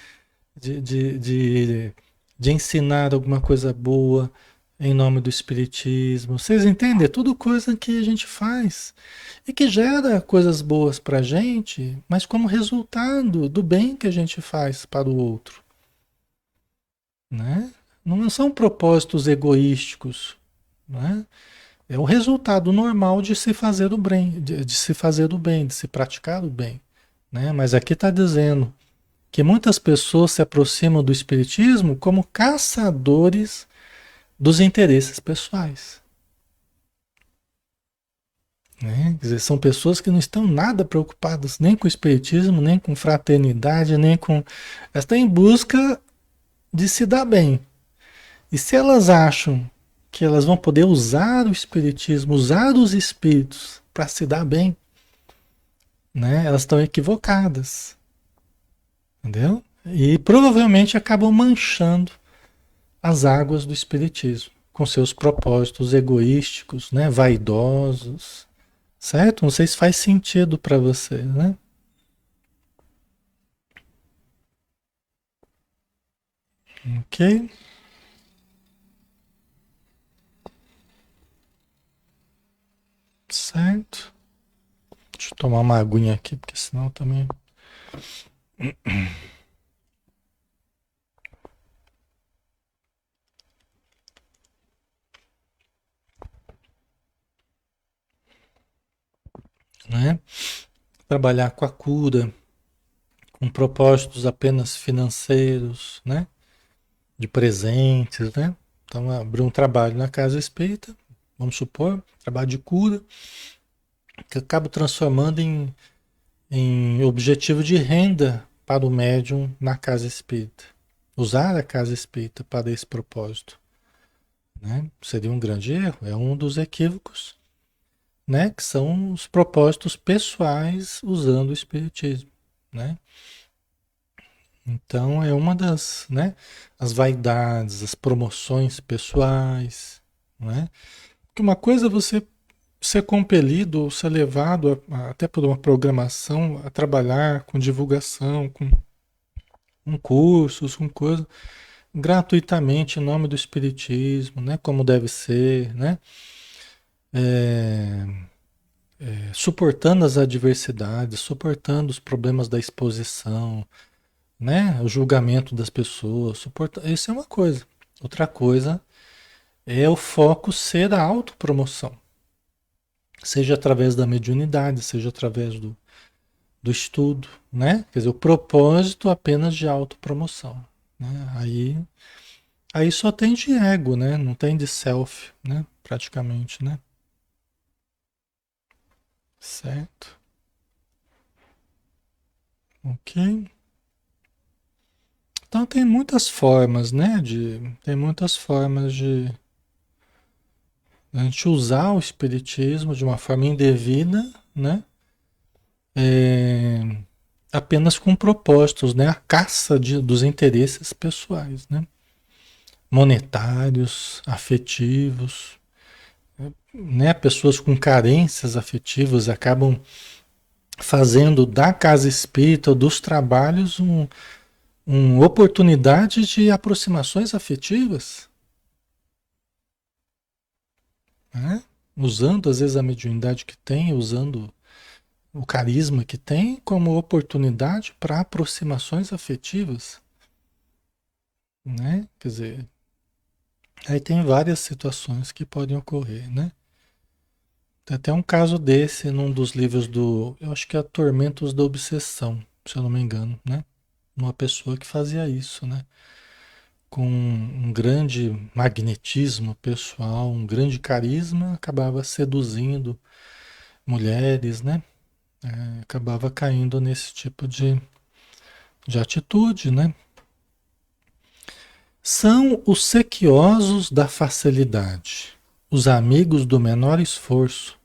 de, de, de ensinar alguma coisa boa em nome do Espiritismo. Vocês entendem? É tudo coisa que a gente faz e que gera coisas boas para a gente, mas como resultado do bem que a gente faz para o outro, né? Não são propósitos egoísticos, né? É o resultado normal de se fazer o bem, de se fazer o bem, de se praticar o bem, né? Mas aqui está dizendo que muitas pessoas se aproximam do espiritismo como caçadores dos interesses pessoais, né? Quer dizer, são pessoas que não estão nada preocupadas nem com o espiritismo, nem com fraternidade, nem com... Elas estão em busca de se dar bem. E se elas acham que elas vão poder usar o espiritismo, usar os espíritos para se dar bem, né? Elas estão equivocadas, entendeu? E provavelmente acabam manchando as águas do espiritismo com seus propósitos egoísticos, né? Vaidosos, certo? Não sei se faz sentido para você, né? Ok, certo. Deixa eu tomar uma aguinha aqui, porque senão também, né? Trabalhar com a cura, com propósitos apenas financeiros, né? De presentes, né? Então, abrir um trabalho na casa espírita, vamos supor, trabalho de cura, que acaba transformando em objetivo de renda para o médium na casa espírita. Usar a casa espírita para esse propósito, né? Seria um grande erro, é um dos equívocos, né? Que são os propósitos pessoais usando o espiritismo, né? Então é uma das, né? As vaidades, as promoções pessoais, né? Porque uma coisa é você ser compelido ou ser levado até por uma programação a trabalhar com divulgação, com cursos, com coisas, gratuitamente em nome do Espiritismo, né? Como deve ser, né? É, suportando as adversidades, suportando os problemas da exposição, né? O julgamento das pessoas, isso é uma coisa. Outra coisa é o foco ser a autopromoção, seja através da mediunidade, seja através do estudo, né? Quer dizer, o propósito apenas de autopromoção, né? Aí só tem de ego, né? Não tem de self, né? Praticamente, né? Certo. Ok. Então tem muitas formas, né? Tem muitas formas de a gente usar o espiritismo de uma forma indevida, né? É, apenas com propósitos, né? A caça dos interesses pessoais, né? Monetários, afetivos, né? Pessoas com carências afetivas acabam fazendo da casa espírita ou dos trabalhos uma oportunidade de aproximações afetivas, né? Usando às vezes a mediunidade que tem, usando o carisma que tem como oportunidade para aproximações afetivas, né? Quer dizer, Aí tem várias situações que podem ocorrer, né? Tem até um caso desse num dos livros do, eu acho que é Tormentos da Obsessão, se eu não me engano, né? Uma pessoa que fazia isso, né? Com um grande magnetismo pessoal, um grande carisma, acabava seduzindo mulheres, né? Acabava caindo nesse tipo de atitude, né? São os sequiosos da facilidade, os amigos do menor esforço,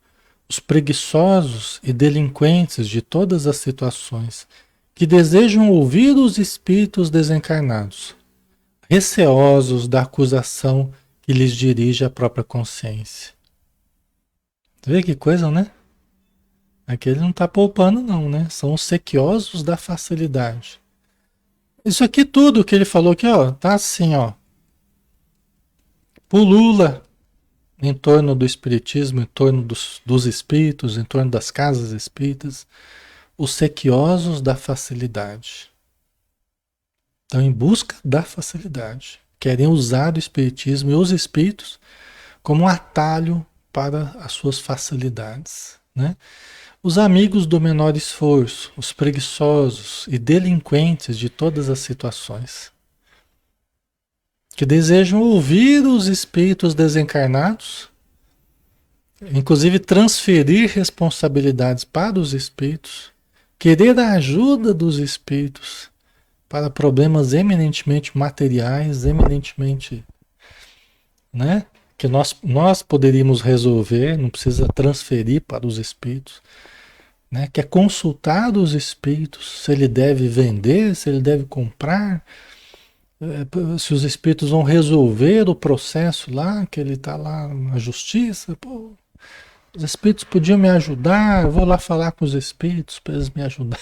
os preguiçosos e delinquentes de todas as situações, que desejam ouvir os espíritos desencarnados, receosos da acusação que lhes dirige a própria consciência. Vê que coisa, né? Aqui ele não está poupando, não, né? São os sequiosos da facilidade. Isso aqui tudo que ele falou aqui, ó, tá assim, ó. Pulula em torno do espiritismo, em torno dos espíritos, em torno das casas espíritas, os sequiosos da facilidade. Estão em busca da facilidade. Querem usar o espiritismo e os espíritos como um atalho para as suas facilidades, né? Os amigos do menor esforço, os preguiçosos e delinquentes de todas as situações, que desejam ouvir os espíritos desencarnados, inclusive transferir responsabilidades para os espíritos, querer a ajuda dos espíritos para problemas eminentemente materiais, eminentemente, né? Que nós poderíamos resolver, não precisa transferir para os espíritos, né? Que é consultar os espíritos se ele deve vender, se ele deve comprar, se os espíritos vão resolver o processo lá, que ele está lá na justiça. Pô, os espíritos podiam me ajudar, eu vou lá falar com os espíritos para eles me ajudar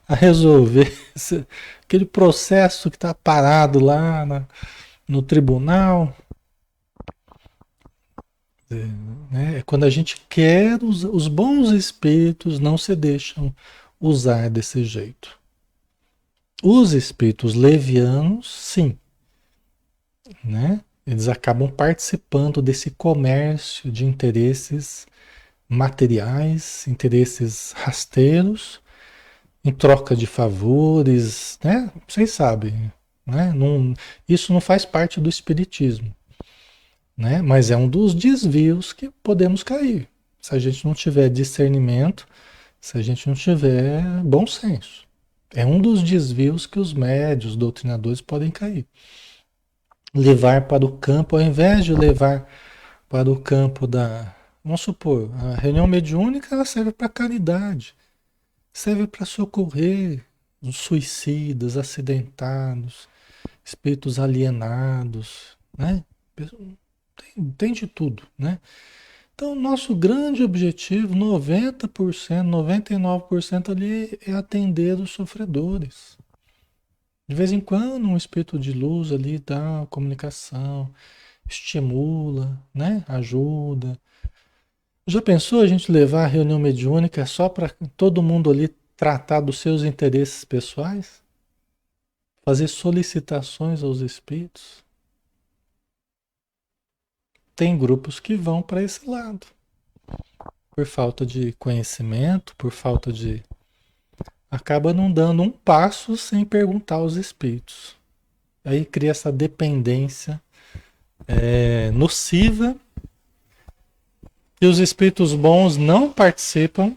a resolver aquele processo que está parado lá no tribunal. Né? Quando a gente quer, os bons espíritos não se deixam usar desse jeito. Os espíritos levianos, sim, né? Eles acabam participando desse comércio de interesses materiais, interesses rasteiros, em troca de favores, né? Vocês sabem, né? Não, isso não faz parte do espiritismo, né? Mas é um dos desvios que podemos cair. Se a gente não tiver discernimento, se a gente não tiver bom senso. É um dos desvios que os médios, doutrinadores podem cair. Levar para o campo, ao invés de levar para o campo da. Vamos supor, a reunião mediúnica ela serve para caridade, serve para socorrer os suicidas, acidentados, espíritos alienados, né? Tem de tudo, né? Então, nosso grande objetivo, 90%, 99% ali é atender os sofredores. De vez em quando, um espírito de luz ali dá uma comunicação, estimula, né? Ajuda. Já pensou a gente levar a reunião mediúnica só para todo mundo ali tratar dos seus interesses pessoais? Fazer solicitações aos espíritos? Tem grupos que vão para esse lado, por falta de conhecimento, por falta de. Acaba não dando um passo sem perguntar aos espíritos. Aí cria essa dependência nociva e os espíritos bons não participam.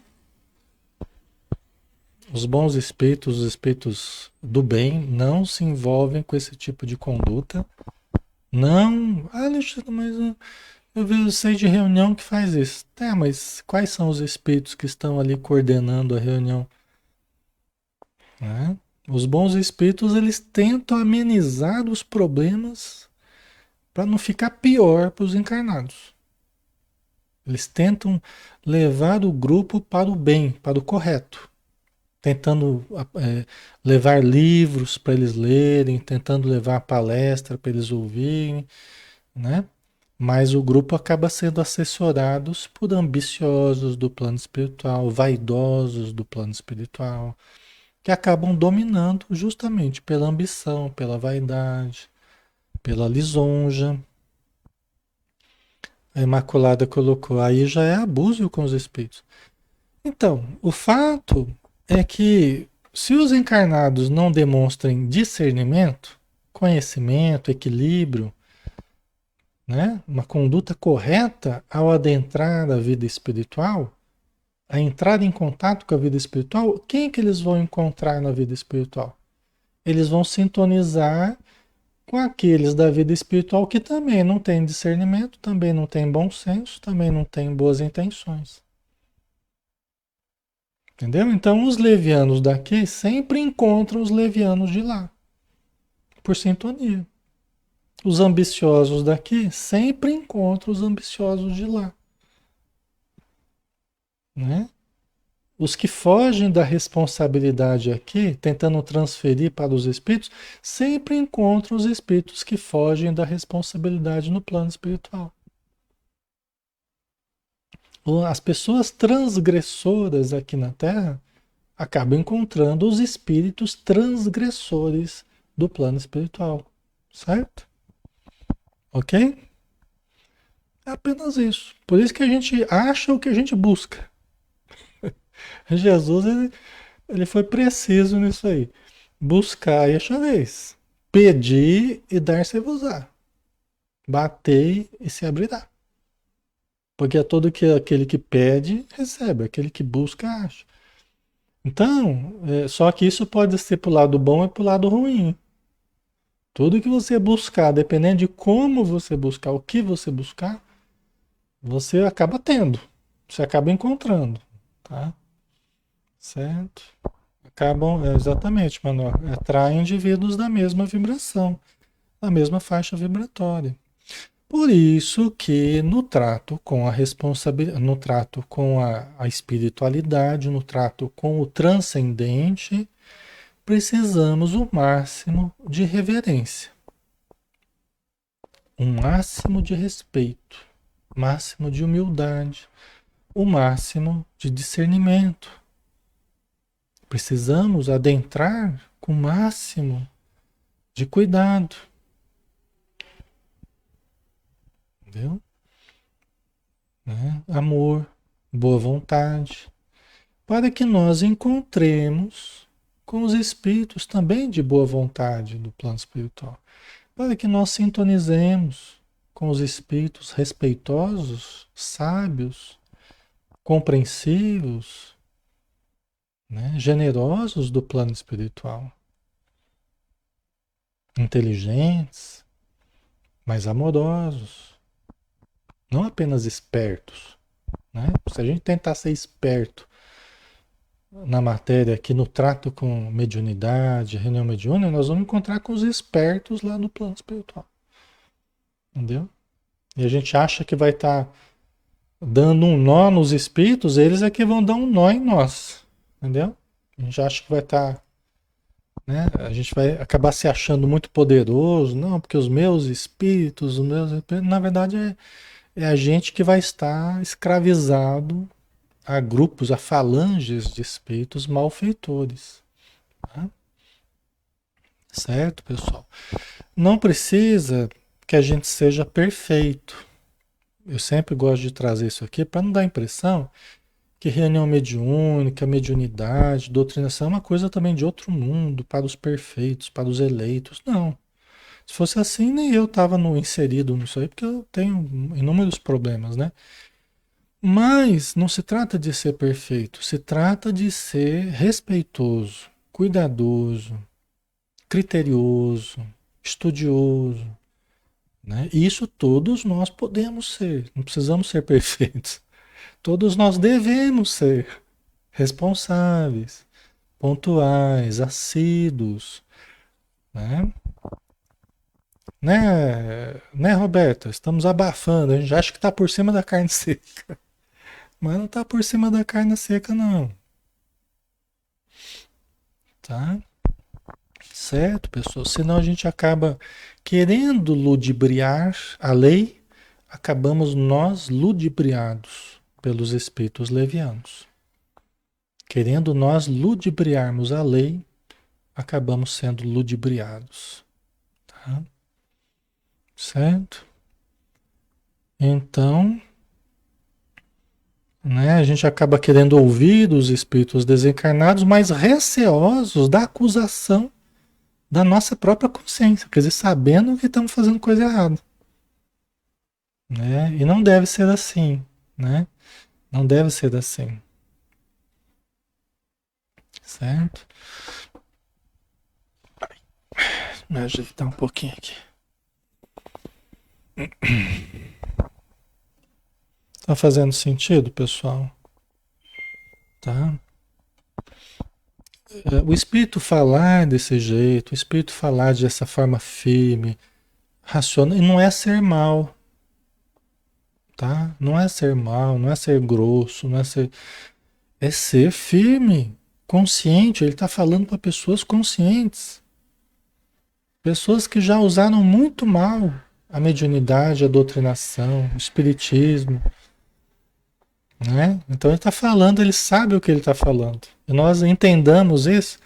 Os bons espíritos, os espíritos do bem, não se envolvem com esse tipo de conduta. Não. Ah, Alexandre, mas sei de reunião que faz isso. Tá, mas quais são os espíritos que estão ali coordenando a reunião? Né? Os bons espíritos, eles tentam amenizar os problemas para não ficar pior para os encarnados. Eles tentam levar o grupo para o bem, para o correto. Tentando levar livros para eles lerem, tentando levar palestra para eles ouvirem, né? Mas o grupo acaba sendo assessorados por ambiciosos do plano espiritual, vaidosos do plano espiritual, que acabam dominando justamente pela ambição, pela vaidade, pela lisonja. A Imaculada colocou, aí já é abuso com os espíritos. Então, o fato é que se os encarnados não demonstrem discernimento, conhecimento, equilíbrio, né, uma conduta correta ao adentrar a vida espiritual, a entrar em contato com a vida espiritual, quem que eles vão encontrar na vida espiritual? Eles vão sintonizar com aqueles da vida espiritual que também não têm discernimento, também não têm bom senso, também não têm boas intenções. Entendeu? Então os levianos daqui sempre encontram os levianos de lá, por sintonia. Os ambiciosos daqui sempre encontram os ambiciosos de lá, né? Os que fogem da responsabilidade aqui, tentando transferir para os espíritos, sempre encontram os espíritos que fogem da responsabilidade no plano espiritual. As pessoas transgressoras aqui na Terra acabam encontrando os espíritos transgressores do plano espiritual, certo? Ok? É apenas isso. Por isso que a gente acha o que a gente busca. Jesus, ele foi preciso nisso aí. Buscar e achareis. Pedir e dar-se-vos-á. Batei e se abrirá. Porque é todo que aquele que pede, recebe. Aquele que busca, acha. Então, só que isso pode ser pro lado bom e pro lado ruim. Tudo que você buscar, dependendo de como você buscar, o que você buscar, você acaba tendo. Você acaba encontrando. Tá? Certo? Acabam, exatamente, Manuel. Atraem indivíduos da mesma vibração, da mesma faixa vibratória. Por isso que no trato com a responsabilidade, no trato com a espiritualidade, no trato com o transcendente, precisamos o máximo de reverência, o máximo de respeito, o máximo de humildade, o máximo de discernimento. Precisamos adentrar com o máximo de cuidado, entendeu? Né? Amor, boa vontade, para que nós encontremos com os espíritos também de boa vontade do plano espiritual, para que nós sintonizemos com os espíritos respeitosos, sábios, compreensivos, né? Generosos do plano espiritual, inteligentes, mas amorosos, não apenas espertos, né? Se a gente tentar ser esperto na matéria aqui no trato com mediunidade, reunião mediúnica, nós vamos encontrar com os espertos lá no plano espiritual. Entendeu? E a gente acha que vai estar dando um nó nos espíritos, eles é que vão dar um nó em nós. Entendeu? A gente acha que vai estar, né? A gente vai acabar se achando muito poderoso, não, porque os meus espíritos, na verdade é a gente que vai estar escravizado a grupos, a falanges de espíritos malfeitores. Tá? Certo, pessoal? Não precisa que a gente seja perfeito. Eu sempre gosto de trazer isso aqui para não dar a impressão que reunião mediúnica, mediunidade, doutrinação é uma coisa também de outro mundo, para os perfeitos, para os eleitos. Não. Se fosse assim, nem eu estava inserido nisso aí, porque eu tenho inúmeros problemas, né? Mas não se trata de ser perfeito, se trata de ser respeitoso, cuidadoso, criterioso, estudioso, né? E isso todos nós podemos ser, não precisamos ser perfeitos. Todos nós devemos ser responsáveis, pontuais, assíduos, né? Né, Roberta? Estamos abafando, a gente acha que está por cima da carne seca, mas não está por cima da carne seca, não, tá? Certo, pessoal? Senão a gente acaba querendo ludibriar a lei, acabamos nós ludibriados pelos espíritos levianos. Querendo nós ludibriarmos a lei, acabamos sendo ludibriados. Tá? certo? Então, né, a gente acaba querendo ouvir os espíritos desencarnados, mas receosos da acusação da nossa própria consciência, quer dizer, sabendo que estamos fazendo coisa errada, né? E não deve ser assim, né? Não deve ser assim, certo? Me ajeitar um pouquinho aqui. Tá fazendo sentido, pessoal? Tá? O espírito falar desse jeito, o espírito falar dessa forma firme, racional, e não é ser mal, tá? Não é ser mal, não é ser grosso, não é ser, é ser firme, consciente. Ele está falando para pessoas conscientes, pessoas que já usaram muito mal a mediunidade, a doutrinação, o espiritismo, né? Então ele está falando, ele sabe o que ele está falando. E nós entendamos isso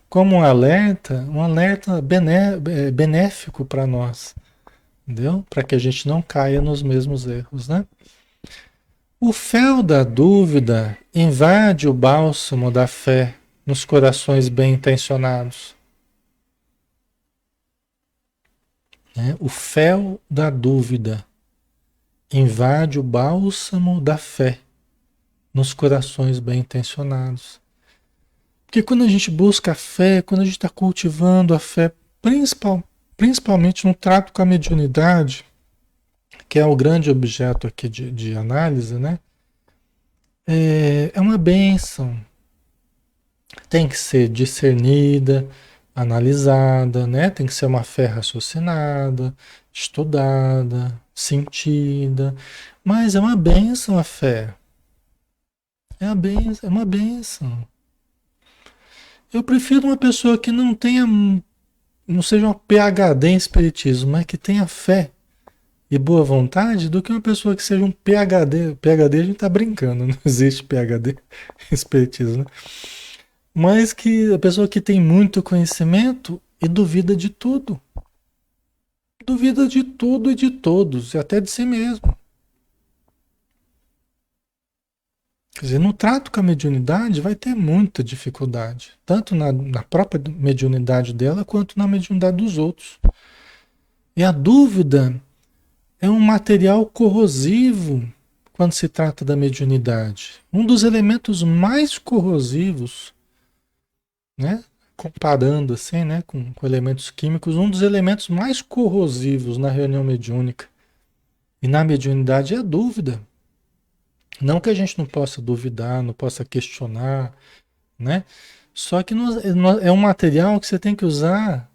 como um alerta benéfico para nós, entendeu? Para que a gente não caia nos mesmos erros, né? O fel da dúvida invade o bálsamo da fé nos corações bem intencionados, né? O fel da dúvida invade o bálsamo da fé nos corações bem intencionados. Porque quando a gente busca a fé, quando a gente está cultivando a fé, principalmente no trato com a mediunidade, que é o grande objeto aqui de análise, né? É uma bênção. Tem que ser discernida, analisada, né? Tem que ser uma fé raciocinada, estudada, sentida. Mas é uma bênção a fé. É uma bênção. Eu prefiro uma pessoa que não tenha, não seja uma PhD em espiritismo, mas que tenha fé e boa vontade, do que uma pessoa que seja um PhD. PhD a gente tá brincando, não existe PhD em espiritismo, né? Mas que a pessoa que tem muito conhecimento e duvida de tudo. Duvida de tudo e de todos, e até de si mesmo. Quer dizer, no trato com a mediunidade vai ter muita dificuldade, tanto na própria mediunidade dela, quanto na mediunidade dos outros. E a dúvida é um material corrosivo quando se trata da mediunidade. Um dos elementos mais corrosivos, né? Comparando assim, né, com elementos químicos, um dos elementos mais corrosivos na reunião mediúnica e na mediunidade é a dúvida. Não que a gente não possa duvidar, não possa questionar, né? Só que é um material que você tem que usar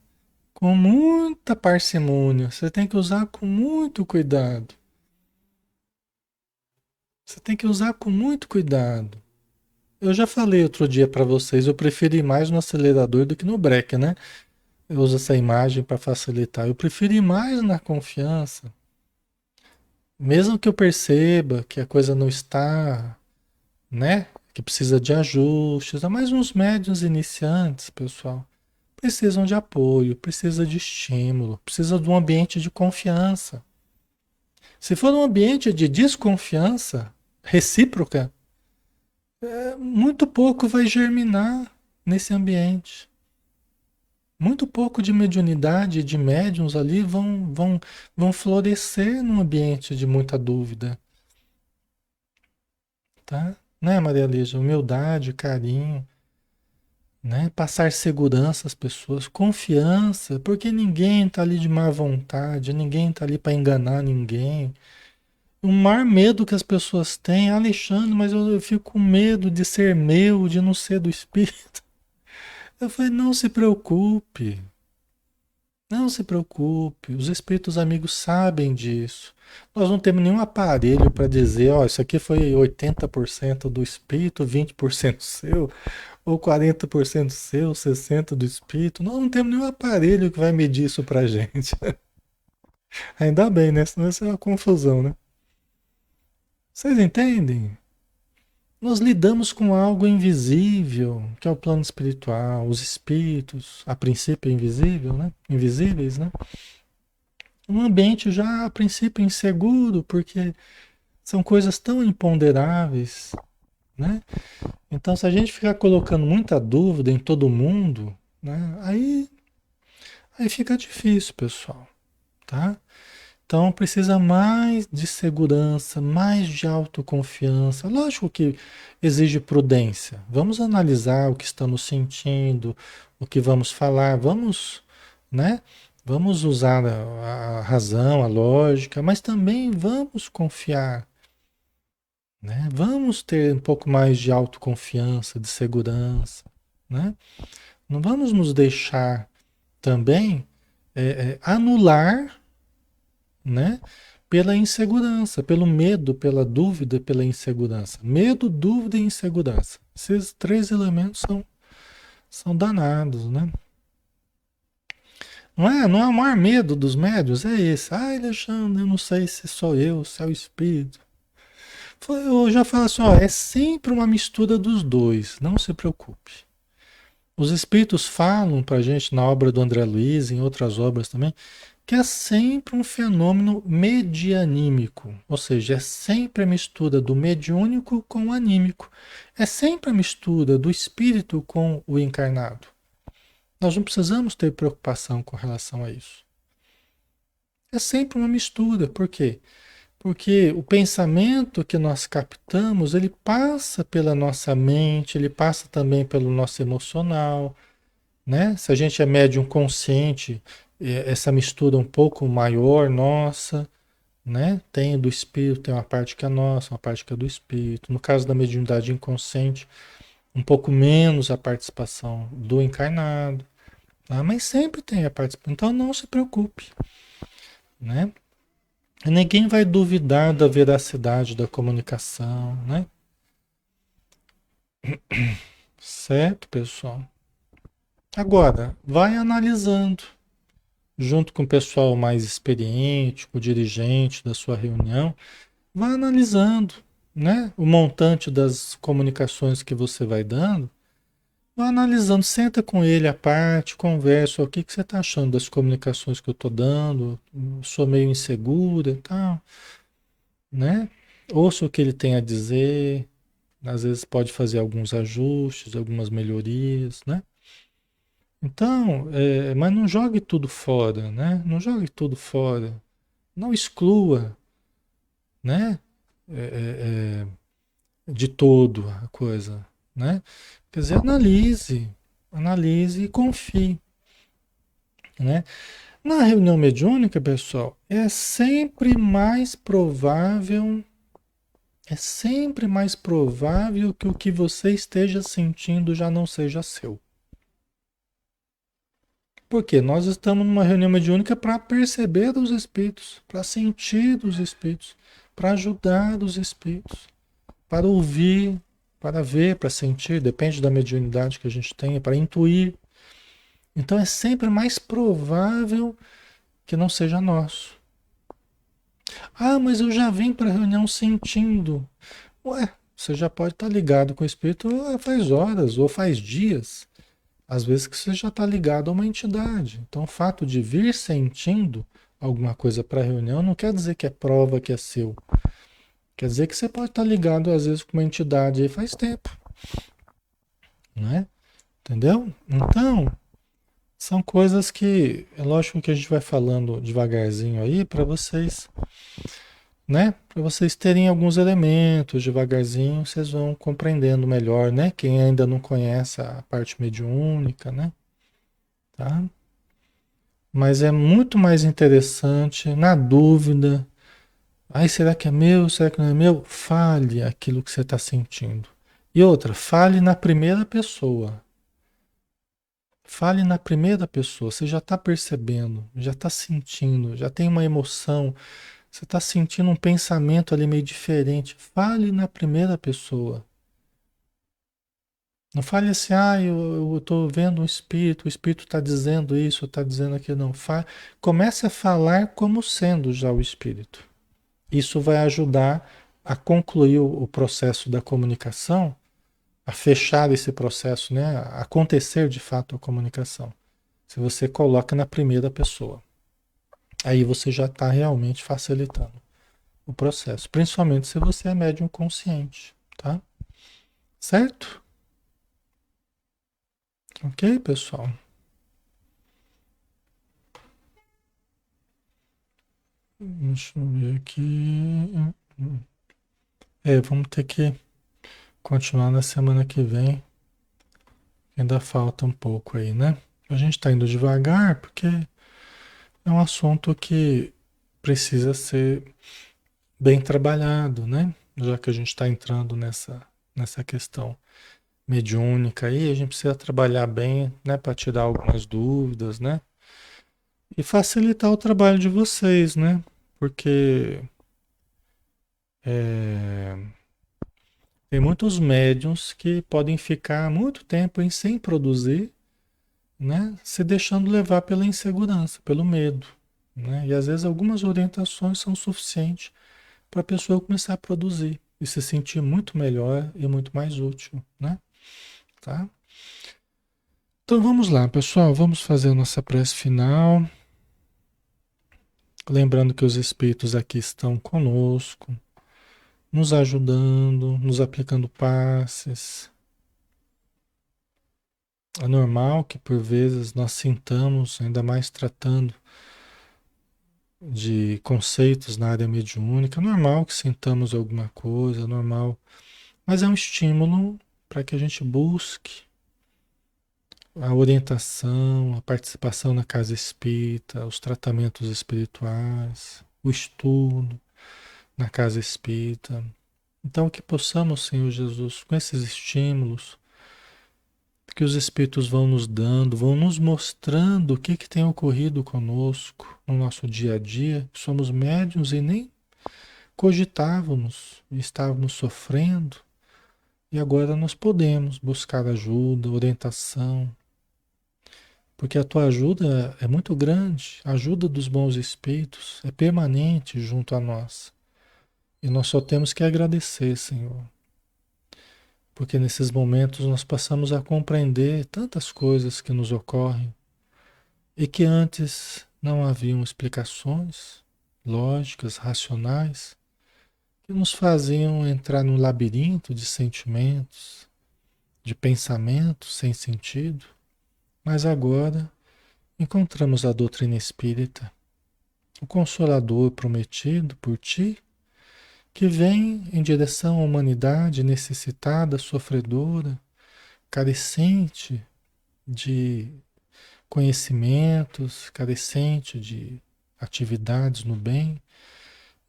com muita parcimônia, você tem que usar com muito cuidado. Você tem que usar com muito cuidado. Eu já falei outro dia para vocês, eu preferi mais no acelerador do que no breque, né? Eu uso essa imagem para facilitar. Eu preferi mais na confiança. Mesmo que eu perceba que a coisa não está, né? Que precisa de ajustes. Mas uns médiuns iniciantes, pessoal, precisam de apoio, precisa de estímulo, precisa de um ambiente de confiança. Se for um ambiente de desconfiança recíproca, muito pouco vai germinar nesse ambiente. Muito pouco de mediunidade, de médiums ali vão florescer num ambiente de muita dúvida, tá? Né, Maria Lígia? Humildade, carinho, né? Passar segurança às pessoas, confiança, porque ninguém tá ali de má vontade, ninguém tá ali para enganar ninguém. O maior medo que as pessoas têm, Alexandre, mas eu fico com medo de ser meu, de não ser do espírito. Eu falei, não se preocupe. Não se preocupe, os espíritos amigos sabem disso. Nós não temos nenhum aparelho para dizer, ó, isso aqui foi 80% do espírito, 20% seu, ou 40% seu, 60% do espírito. Nós não temos nenhum aparelho que vai medir isso pra gente. Ainda bem, né? Senão isso é uma confusão, né? Vocês entendem? Nós lidamos com algo invisível, que é o plano espiritual, os espíritos, a princípio é invisível, né? Invisíveis, né? Um ambiente já, a princípio, inseguro, porque são coisas tão imponderáveis, né? Então, se a gente ficar colocando muita dúvida em todo mundo, né? Aí fica difícil, pessoal, tá? Então precisa mais de segurança, mais de autoconfiança. Lógico que exige prudência. Vamos analisar o que estamos sentindo, o que vamos falar, vamos, né? Vamos usar a razão, a lógica, mas também vamos confiar, né? Vamos ter um pouco mais de autoconfiança, de segurança, né? Não vamos nos deixar também anular, né? Pela insegurança, pelo medo, pela dúvida, pela insegurança. Medo, dúvida e insegurança. Esses três elementos são danados, né? Não é o maior medo dos médios, é esse. Ai, Alexandre, eu não sei se sou eu, se é o espírito. Eu já falo assim, ó, é sempre uma mistura dos dois, não se preocupe. Os espíritos falam pra gente na obra do André Luiz, em outras obras também, que é sempre um fenômeno medianímico, ou seja, é sempre a mistura do mediúnico com o anímico, é sempre a mistura do espírito com o encarnado. Nós não precisamos ter preocupação com relação a isso. É sempre uma mistura, por quê? Porque o pensamento que nós captamos, ele passa pela nossa mente, ele passa também pelo nosso emocional, né? Se a gente é médium consciente, essa mistura um pouco maior nossa, né? Tem do espírito, tem uma parte que é nossa, uma parte que é do espírito. No caso da mediunidade inconsciente, um pouco menos a participação do encarnado, tá? Mas sempre tem a participação. Então não se preocupe, né? Ninguém vai duvidar da veracidade da comunicação, né? Certo, pessoal? Agora, vai analisando, junto com o pessoal mais experiente, com o dirigente da sua reunião, vá analisando, né, o montante das comunicações que você vai dando, vá analisando, senta com ele à parte, conversa, o que que você está achando das comunicações que eu estou dando, sou meio insegura e tal, né? Ouça o que ele tem a dizer, às vezes pode fazer alguns ajustes, algumas melhorias, né? Então, mas não jogue tudo fora, né? Não jogue tudo fora. Não exclua, né? É, de todo a coisa, né? Quer dizer, analise e confie, né? Na reunião mediúnica, pessoal, é sempre mais provável que o que você esteja sentindo já não seja seu. Porque nós estamos numa reunião mediúnica para perceber os espíritos, para sentir os espíritos, para ajudar os espíritos, para ouvir, para ver, para sentir, depende da mediunidade que a gente tenha, para intuir. Então é sempre mais provável que não seja nosso. Ah, mas eu já vim para a reunião sentindo. Ué, você já pode estar ligado com o espírito faz horas ou faz dias. Às vezes que você já está ligado a uma entidade. Então o fato de vir sentindo alguma coisa para a reunião não quer dizer que é prova que é seu. Quer dizer que você pode estar ligado às vezes com uma entidade aí faz tempo, né? Entendeu? Então, são coisas que, é lógico que a gente vai falando devagarzinho aí para vocês, né? Para vocês terem alguns elementos devagarzinho, vocês vão compreendendo melhor, né? Quem ainda não conhece a parte mediúnica, né? Tá? Mas é muito mais interessante, na dúvida. Ai, será que é meu? Será que não é meu? Fale aquilo que você está sentindo. E outra, fale na primeira pessoa. Fale na primeira pessoa. Você já está percebendo, já está sentindo, já tem uma emoção. Você está sentindo um pensamento ali meio diferente. Fale na primeira pessoa. Não fale assim, eu estou vendo um espírito, o espírito está dizendo isso, está dizendo aquilo. Não. Comece a falar como sendo já o espírito. Isso vai ajudar a concluir o processo da comunicação, a fechar esse processo, né? A acontecer de fato a comunicação. Se você coloca na primeira pessoa. Aí você já está realmente facilitando o processo, principalmente se você é médium consciente, tá? Certo? Ok, pessoal? Deixa eu ver aqui. Vamos ter que continuar na semana que vem. Ainda falta um pouco aí, né? A gente está indo devagar porque é um assunto que precisa ser bem trabalhado, né? Já que a gente está entrando nessa questão mediúnica aí, a gente precisa trabalhar bem, né? Para tirar algumas dúvidas, né? E facilitar o trabalho de vocês, né? Porque é, tem muitos médiums que podem ficar muito tempo sem produzir, né? Se deixando levar pela insegurança, pelo medo, né? E às vezes algumas orientações são suficientes para a pessoa começar a produzir e se sentir muito melhor e muito mais útil, né? Tá? Então vamos lá, pessoal, vamos fazer a nossa prece final, lembrando que os espíritos aqui estão conosco, nos ajudando, nos aplicando passes. É normal que por vezes nós sintamos, ainda mais tratando de conceitos na área mediúnica, é normal que sintamos alguma coisa, é normal, mas é um estímulo para que a gente busque a orientação, a participação na casa espírita, os tratamentos espirituais, o estudo na casa espírita. Então, que possamos, Senhor Jesus, com esses estímulos, que os espíritos vão nos dando, vão nos mostrando o que tem ocorrido conosco no nosso dia a dia. Somos médiuns e nem cogitávamos, estávamos sofrendo, e agora nós podemos buscar ajuda, orientação, porque a tua ajuda é muito grande, a ajuda dos bons espíritos é permanente junto a nós. E nós só temos que agradecer, Senhor, porque nesses momentos nós passamos a compreender tantas coisas que nos ocorrem e que antes não haviam explicações lógicas, racionais, que nos faziam entrar num labirinto de sentimentos, de pensamentos sem sentido. Mas agora encontramos a doutrina espírita, o Consolador prometido por ti, que vem em direção à humanidade necessitada, sofredora, carecente de conhecimentos, carecente de atividades no bem,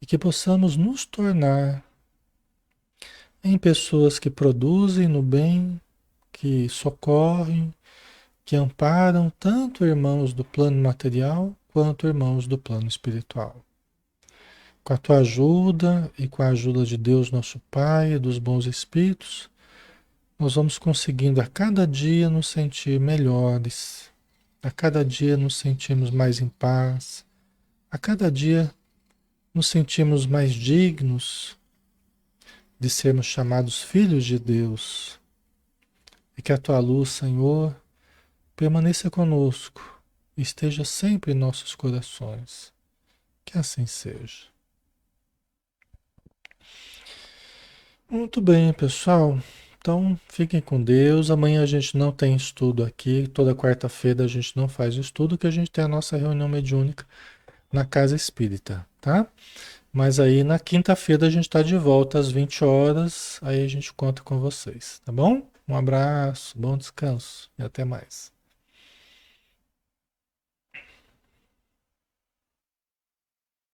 e que possamos nos tornar em pessoas que produzem no bem, que socorrem, que amparam tanto irmãos do plano material quanto irmãos do plano espiritual. Com a tua ajuda e com a ajuda de Deus, nosso Pai, e dos bons espíritos, nós vamos conseguindo a cada dia nos sentir melhores, a cada dia nos sentimos mais em paz, a cada dia nos sentimos mais dignos de sermos chamados filhos de Deus. E que a tua luz, Senhor, permaneça conosco e esteja sempre em nossos corações. Que assim seja. Muito bem, pessoal. Então, fiquem com Deus. Amanhã a gente não tem estudo aqui. Toda quarta-feira a gente não faz estudo, que a gente tem a nossa reunião mediúnica na Casa Espírita, tá? Mas aí na quinta-feira a gente está de volta às 20 horas. Aí a gente conta com vocês, tá bom? Um abraço, bom descanso e até mais.